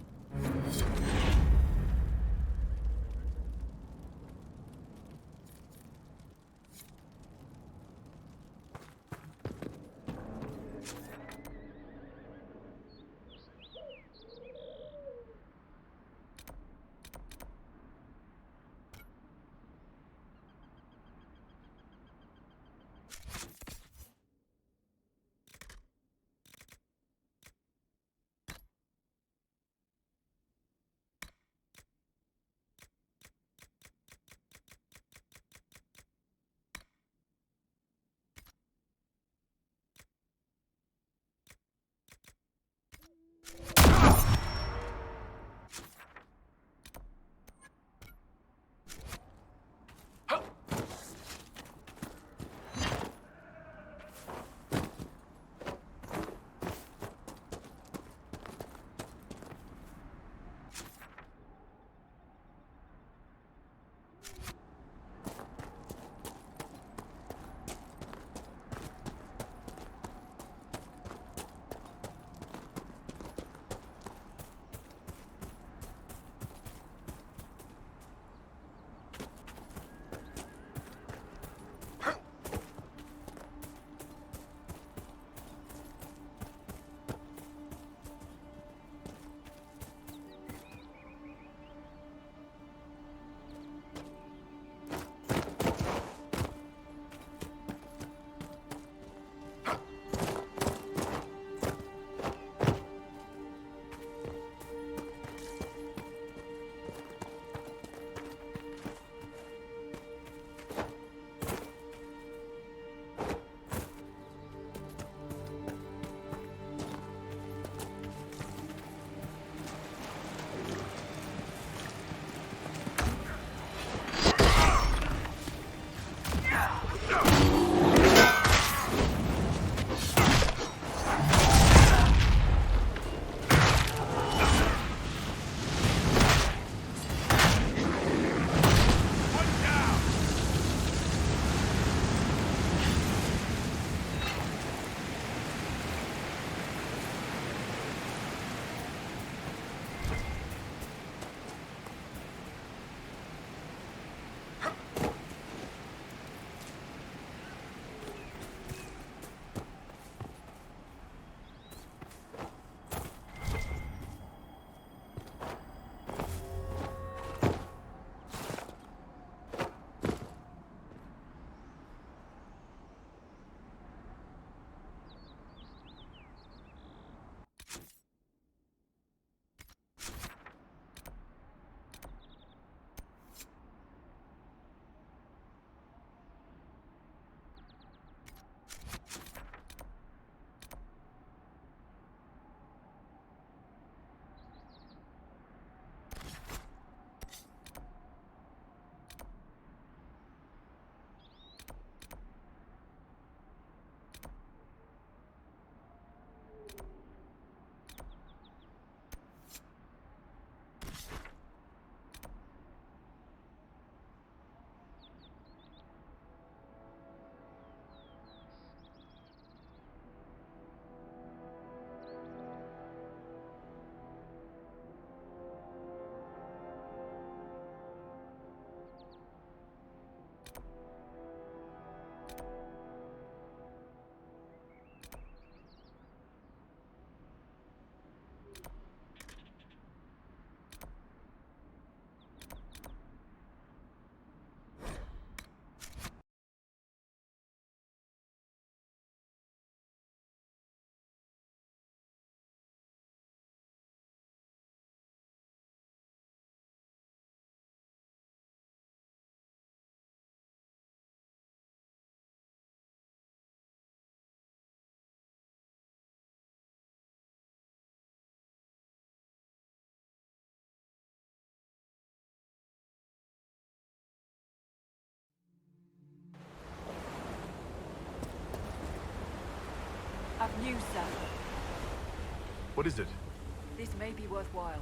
I've news, sir. What is it? This may be worthwhile.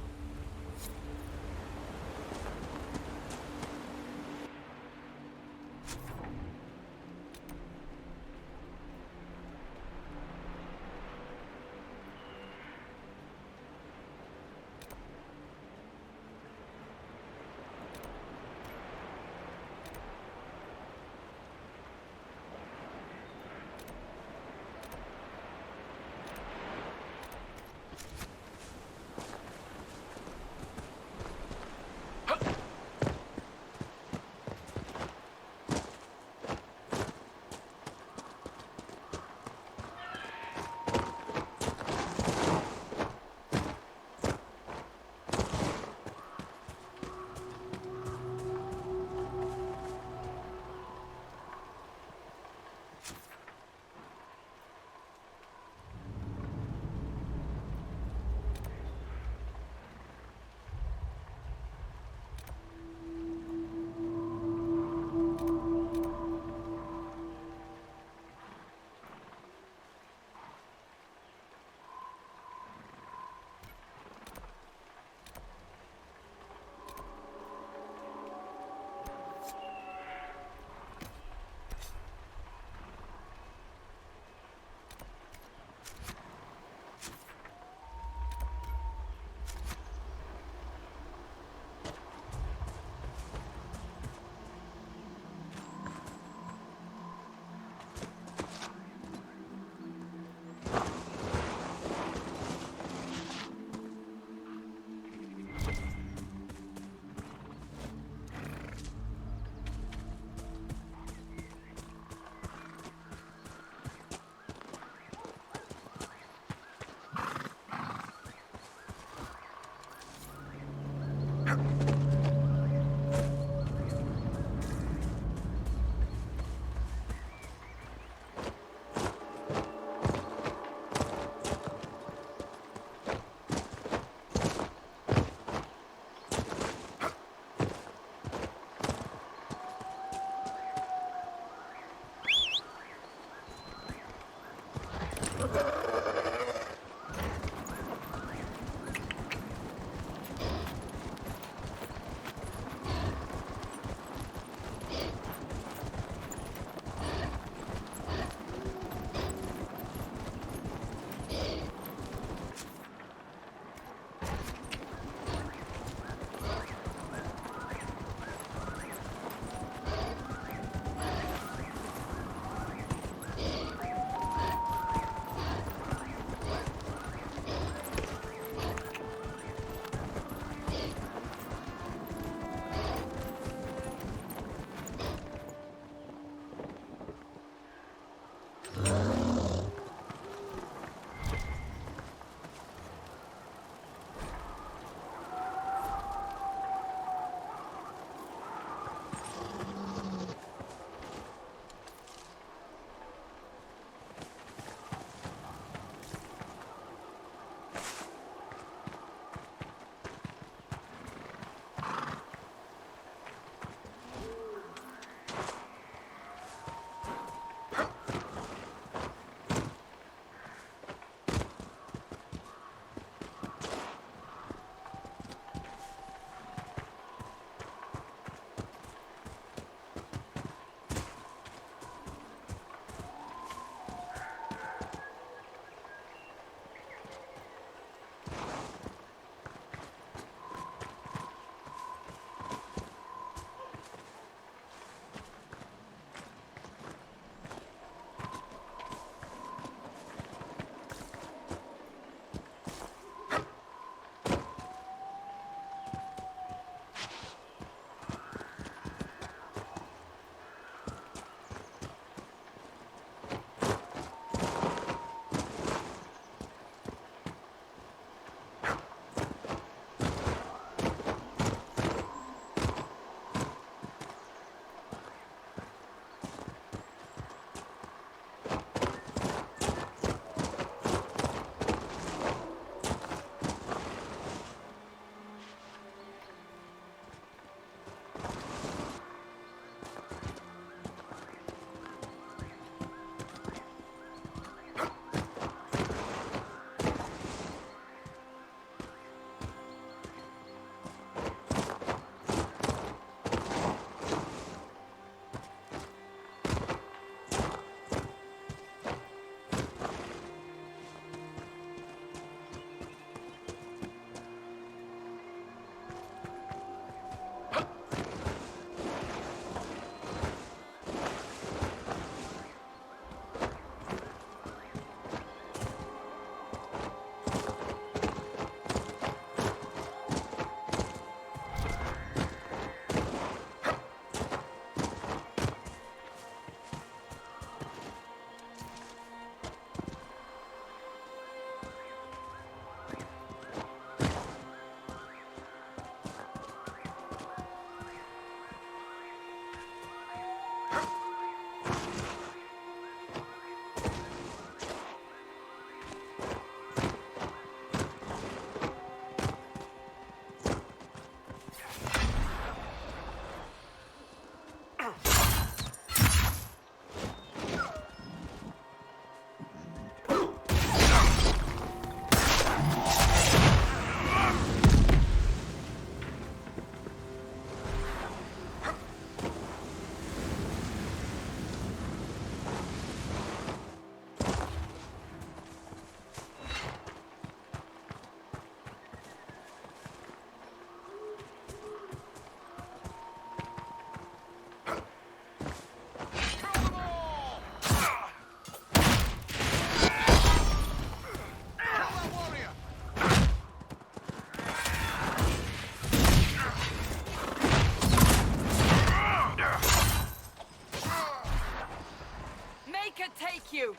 you!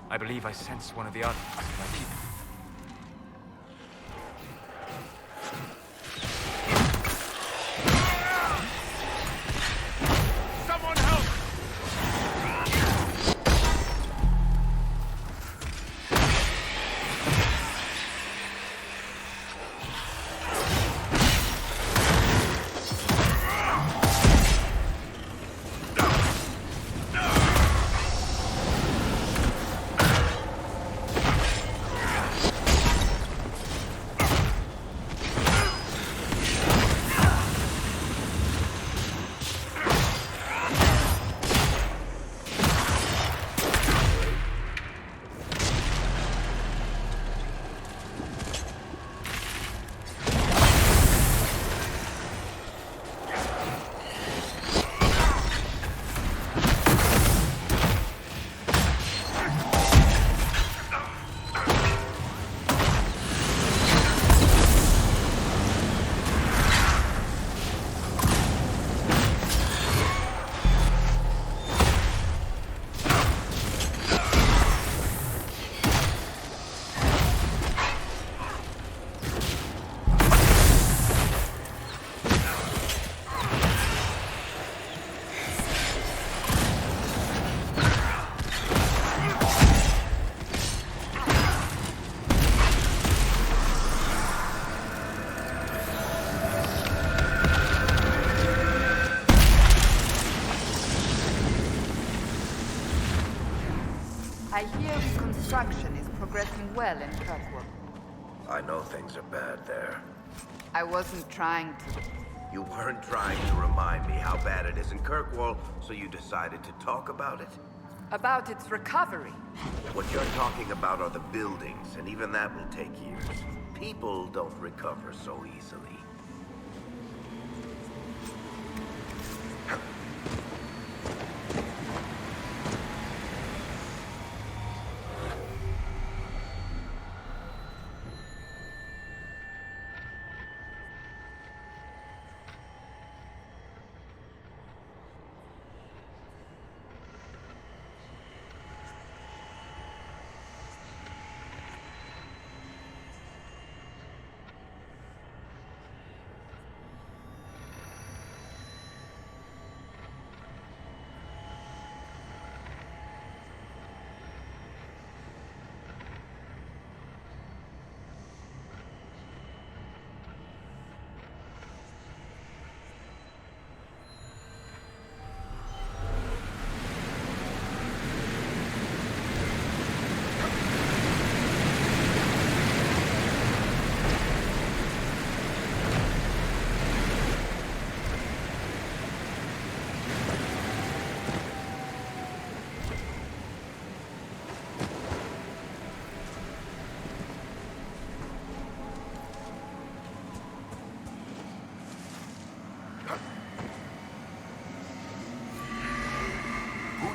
I believe I sense one of the artifacts of my people. Someone help! I hear reconstruction is progressing well in Kirkwall. I know things are bad there. I wasn't trying to. You weren't trying to remind me how bad it is in Kirkwall, so you decided to talk about it? About its recovery. What you're talking about are the buildings, and even that will take years. People don't recover so easily.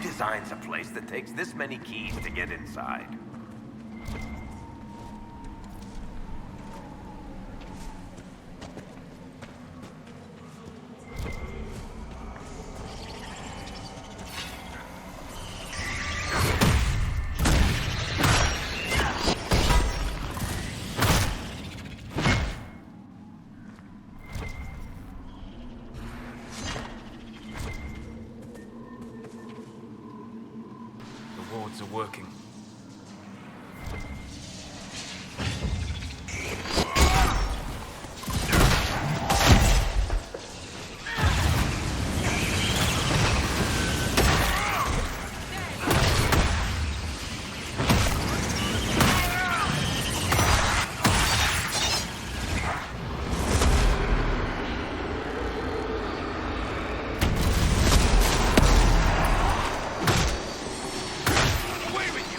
Designs a place that takes this many keys to get inside. Are working. Away with you!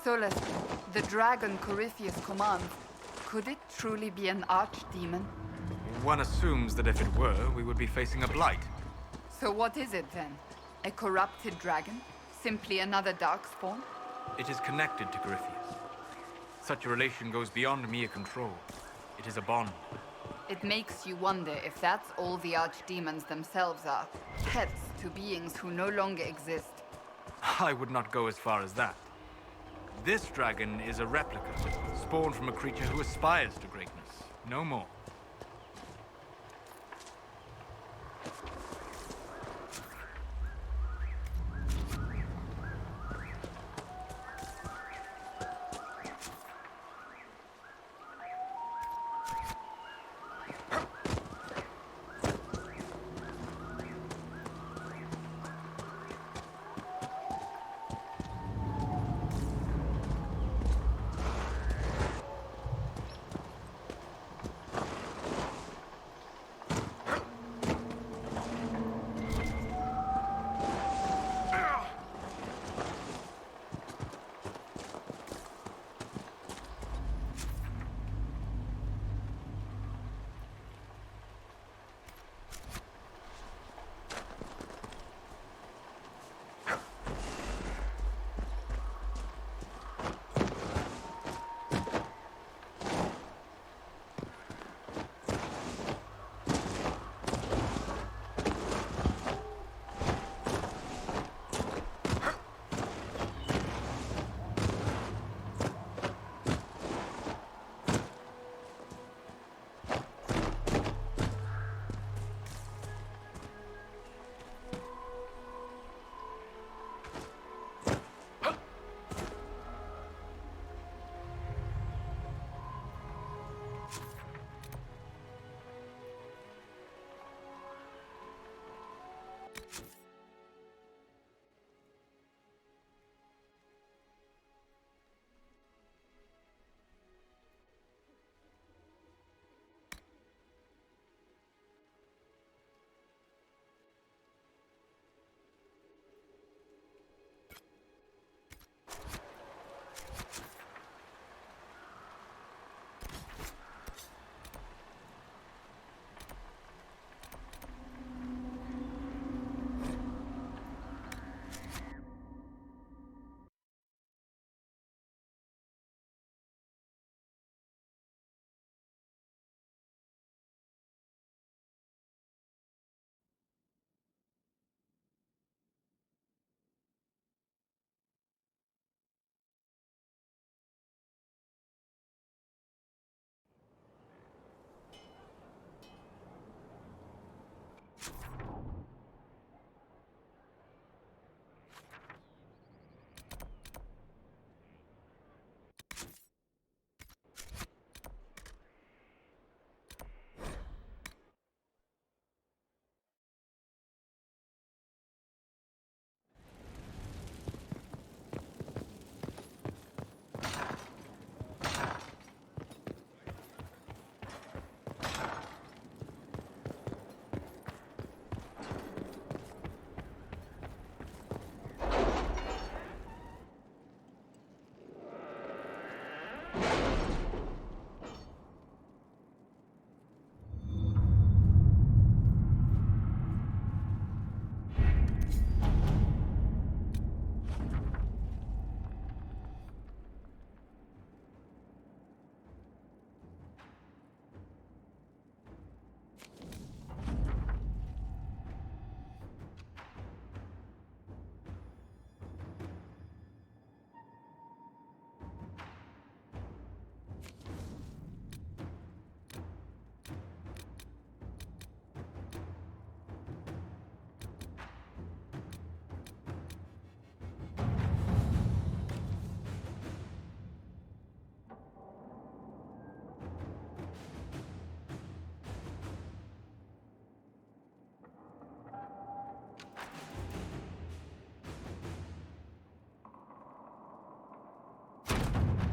Solus, the dragon Corypheus commands, could it truly be an archdemon? One assumes that if it were, we would be facing a blight. So what is it then? A corrupted dragon? Simply another darkspawn? It is connected to Corypheus. Such a relation goes beyond mere control. It is a bond. It makes you wonder if that's all the archdemons themselves are. Pets to beings who no longer exist. I would not go as far as that. This dragon is a replica, spawned from a creature who aspires to greatness. No more.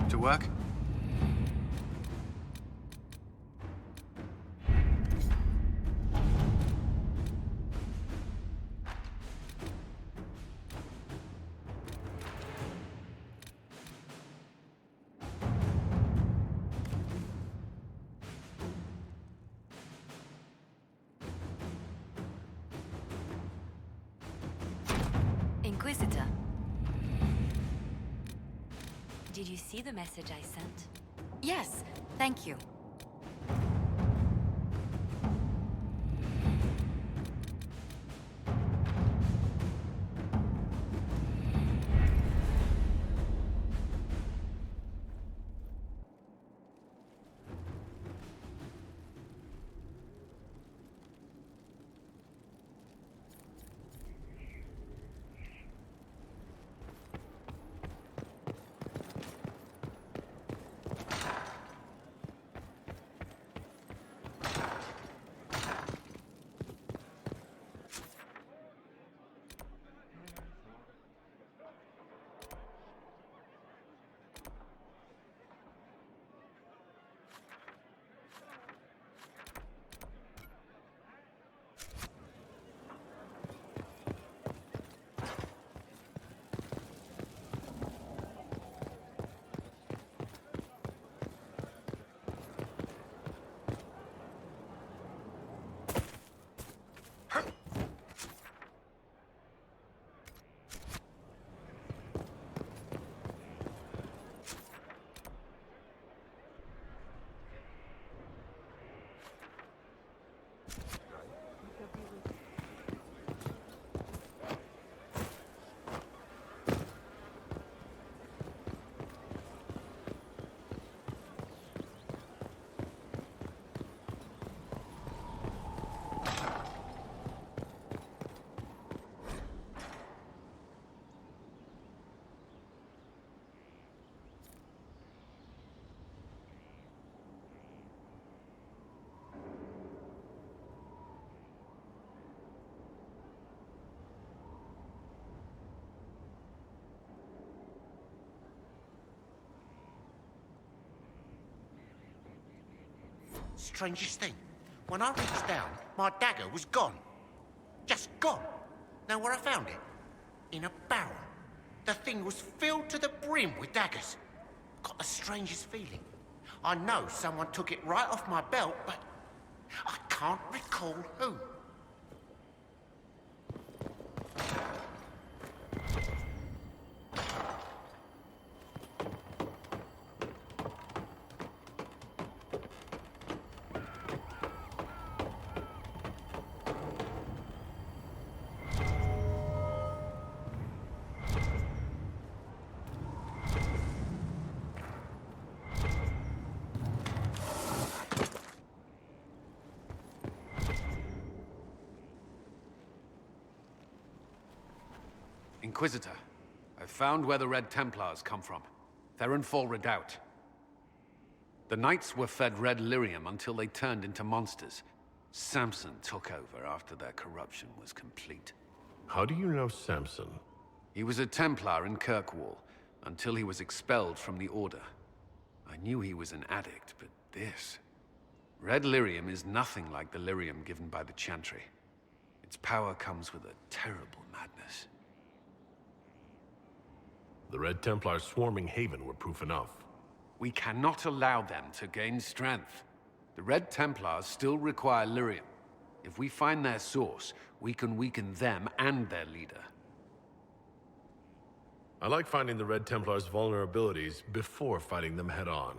To work? Inquisitor. Did you see the message I sent? Yes, thank you. Strangest thing. When I reached down, my dagger was gone. Just gone. Know where I found it? In a barrel. The thing was filled to the brim with daggers. Got the strangest feeling. I know someone took it right off my belt, but I can't recall who. Inquisitor, I've found where the Red Templars come from. They're in Fall Redoubt. The Knights were fed red lyrium until they turned into monsters. Samson took over after their corruption was complete. How do you know Samson? He was a Templar in Kirkwall, until he was expelled from the Order. I knew he was an addict, but this... Red lyrium is nothing like the lyrium given by the Chantry. Its power comes with a terrible madness. The Red Templars swarming Haven were proof enough. We cannot allow them to gain strength. The Red Templars still require lyrium. If we find their source, we can weaken them and their leader. I like finding the Red Templars' vulnerabilities before fighting them head-on.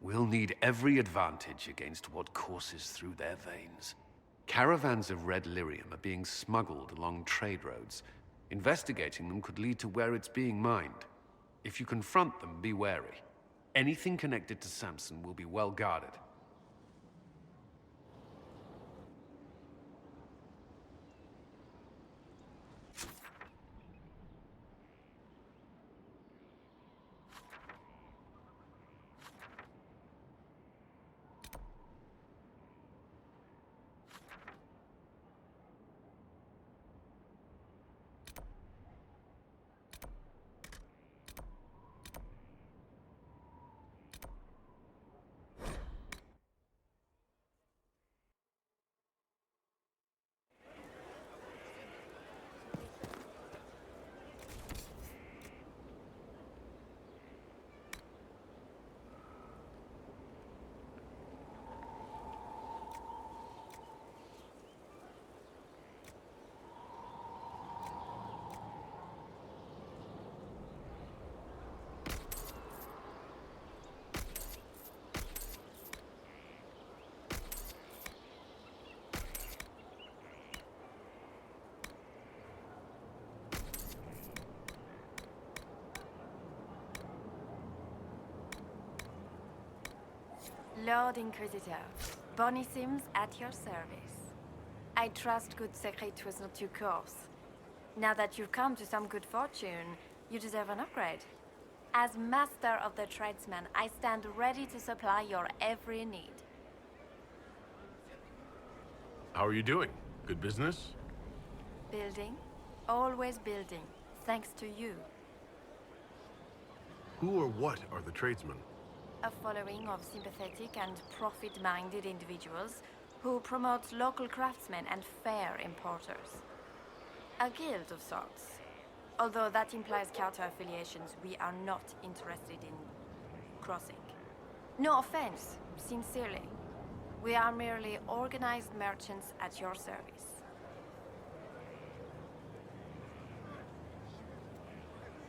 We'll need every advantage against what courses through their veins. Caravans of red lyrium are being smuggled along trade roads. Investigating them could lead to where it's being mined. If you confront them, be wary. Anything connected to Samson will be well guarded. Lord Inquisitor, Bonnie Sims at your service. I trust good secret was not too coarse. Now that you've come to some good fortune, you deserve an upgrade. As Master of the Tradesman, I stand ready to supply your every need. How are you doing? Good business? Building? Always building. Thanks to you. Who or what are the tradesmen? A following of sympathetic and profit-minded individuals who promote local craftsmen and fair importers. A guild of sorts. Although that implies counter-affiliations we are not interested in crossing. No offense, sincerely. We are merely organized merchants at your service.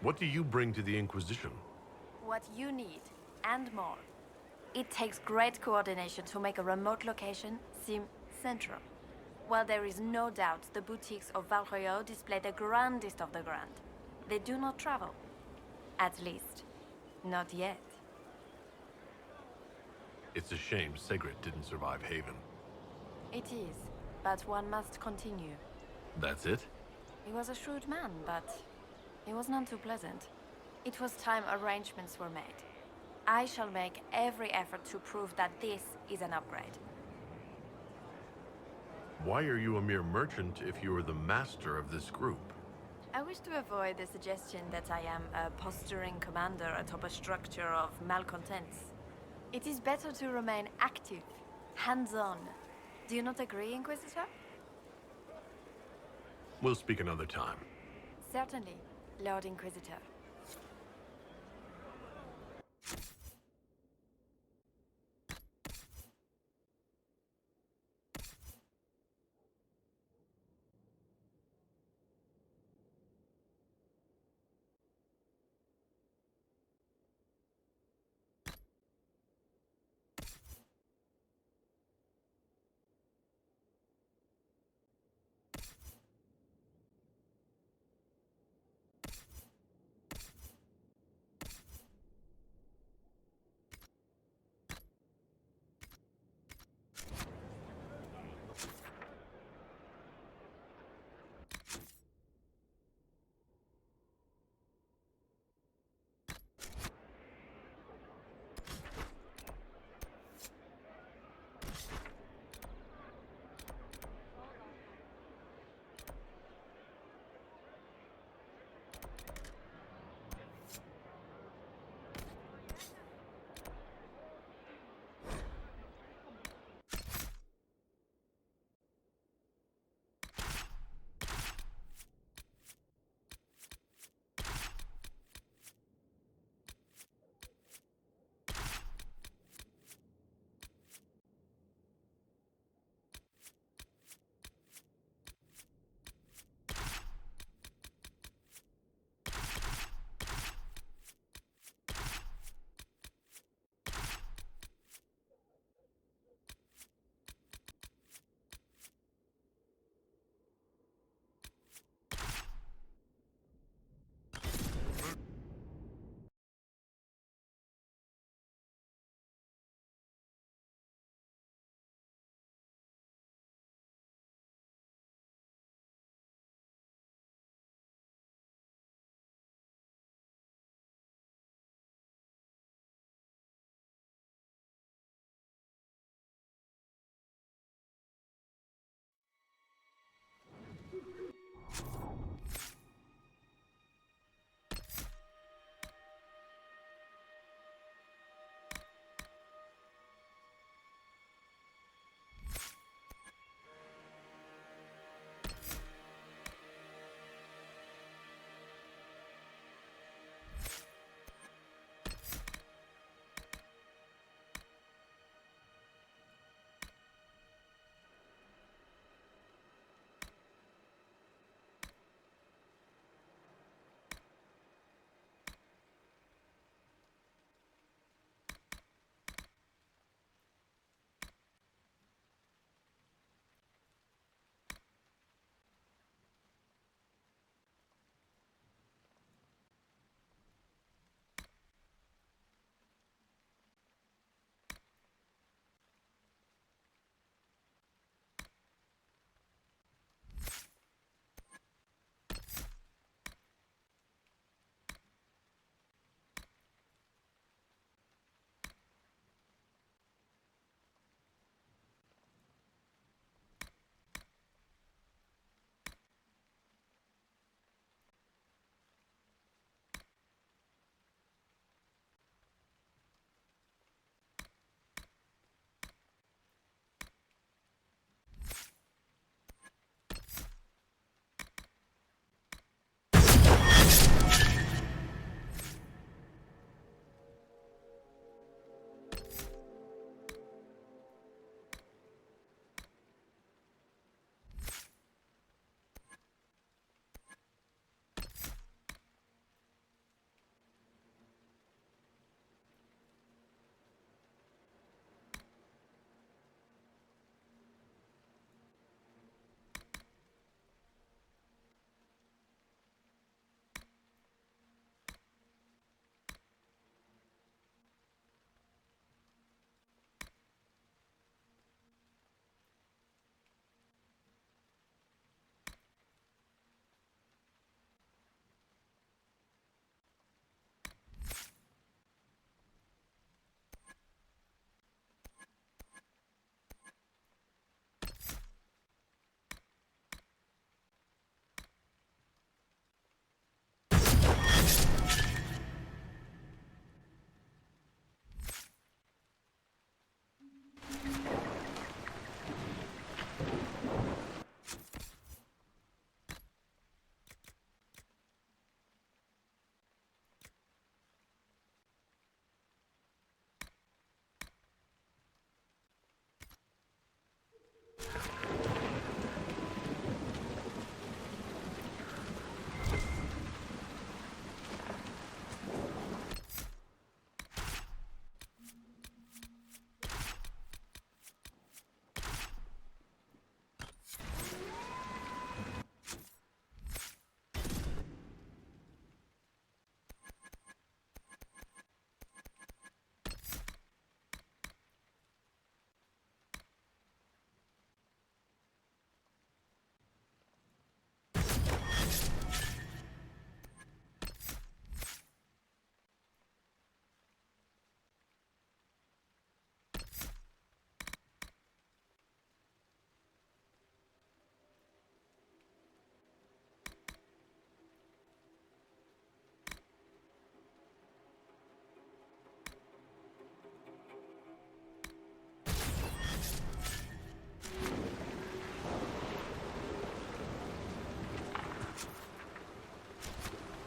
What do you bring to the Inquisition? What you need, and more. It takes great coordination to make a remote location seem central. While there is no doubt the boutiques of Valroyo display the grandest of the grand, they do not travel. At least, not yet. It's a shame Sigrid didn't survive Haven. It is, but one must continue. That's it? He was a shrewd man, but he was none too pleasant. It was time arrangements were made. I shall make every effort to prove that this is an upgrade. Why are you a mere merchant if you are the master of this group? I wish to avoid the suggestion that I am a posturing commander atop a structure of malcontents. It is better to remain active, hands-on. Do you not agree, Inquisitor? We'll speak another time. Certainly, Lord Inquisitor.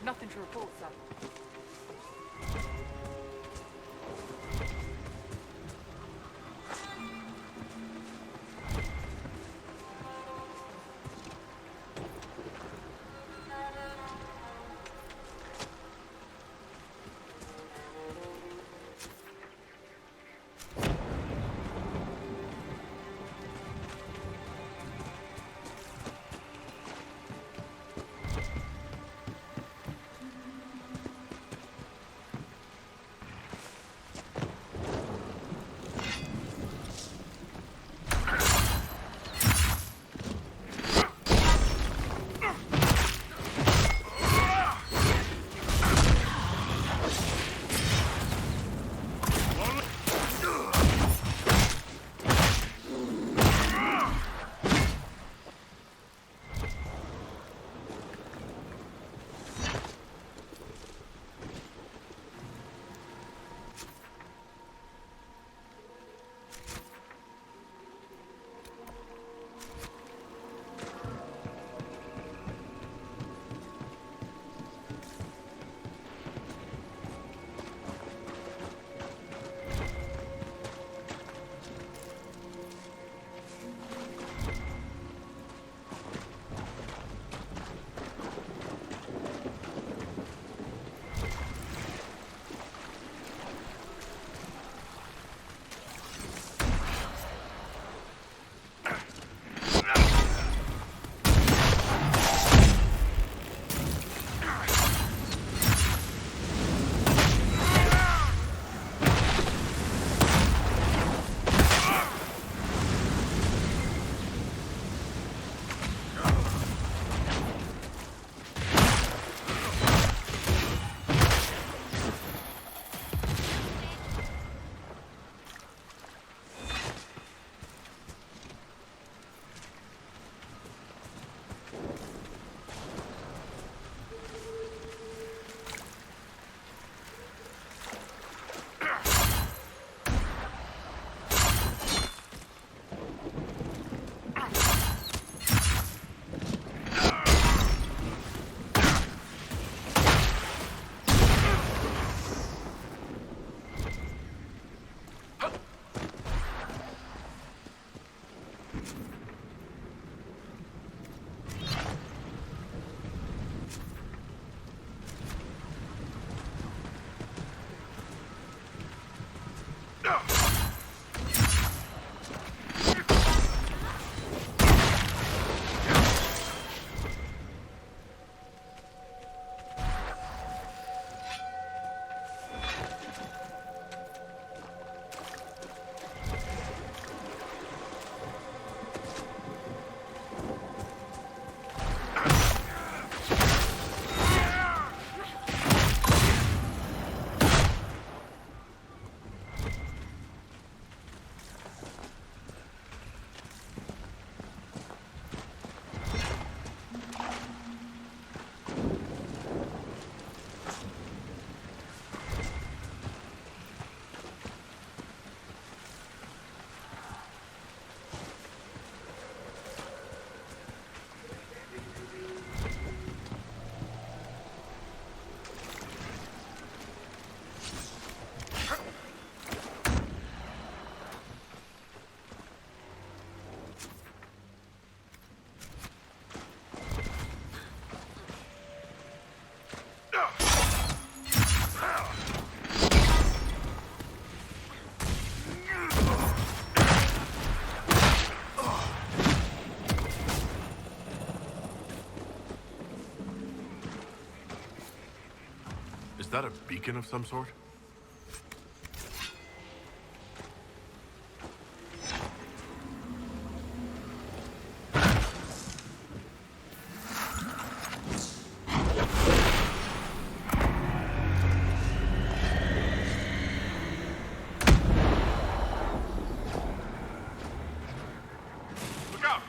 Nothing to report, sir. Is that a beacon of some sort? Look out!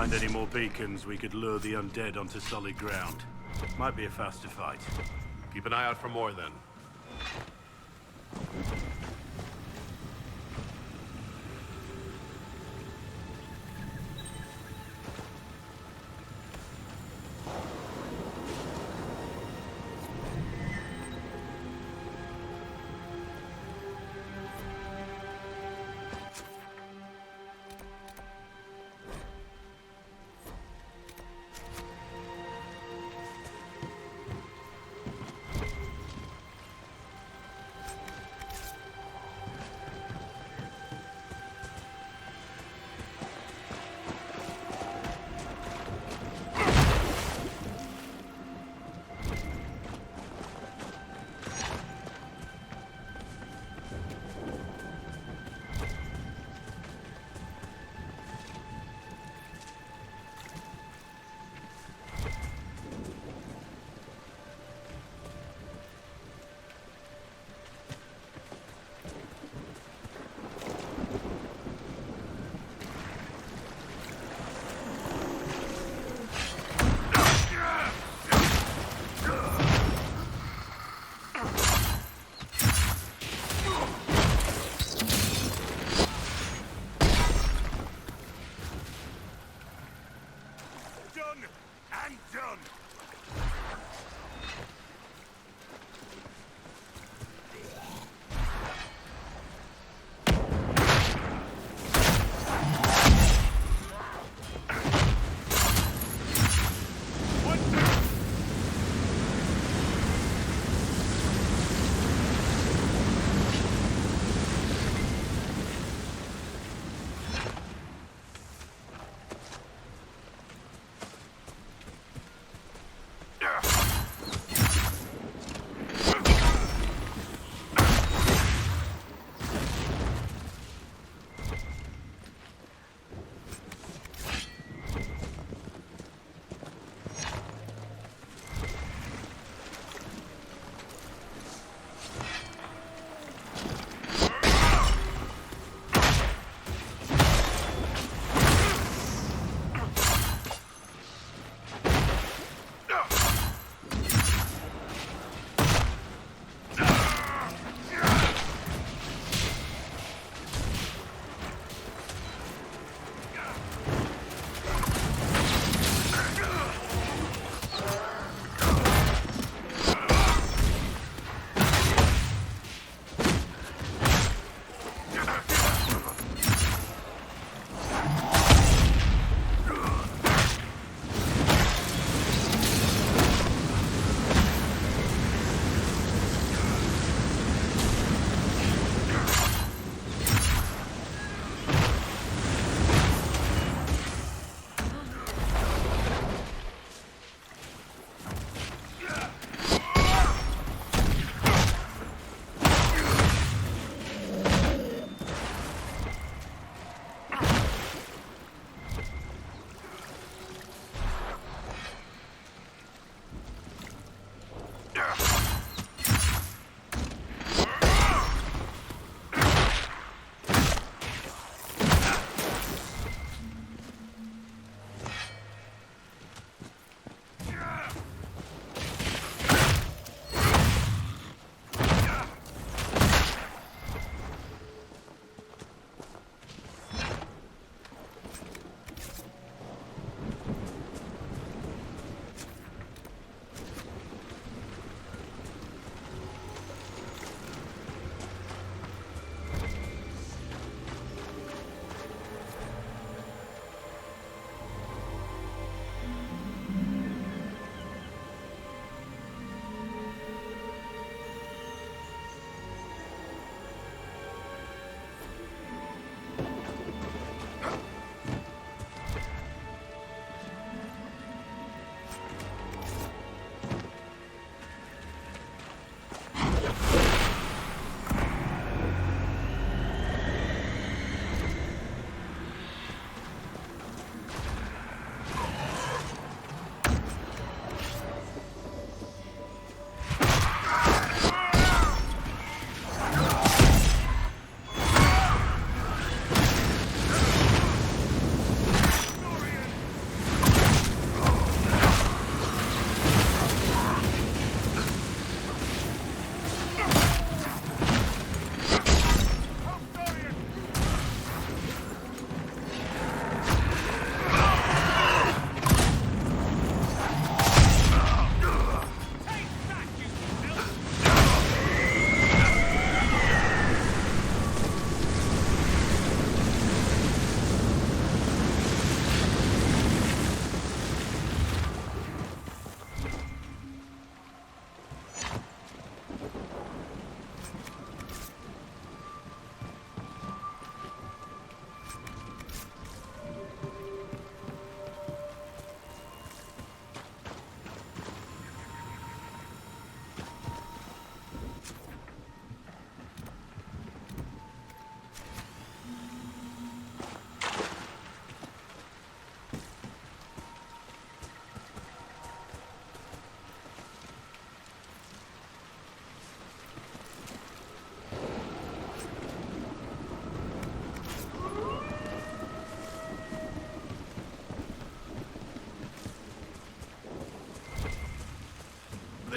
find any more beacons, we could lure the undead onto solid ground. Might be a faster fight. Keep an eye out for more, then.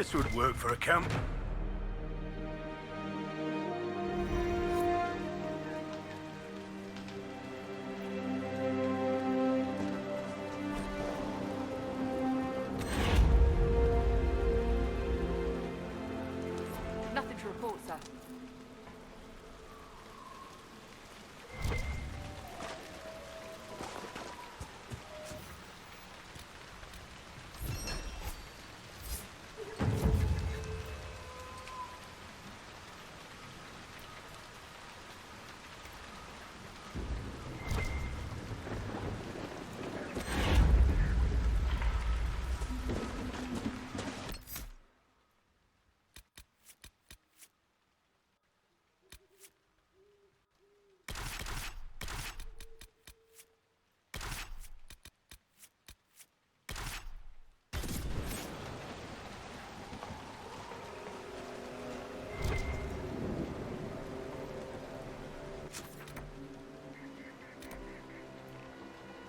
This would work for a camp.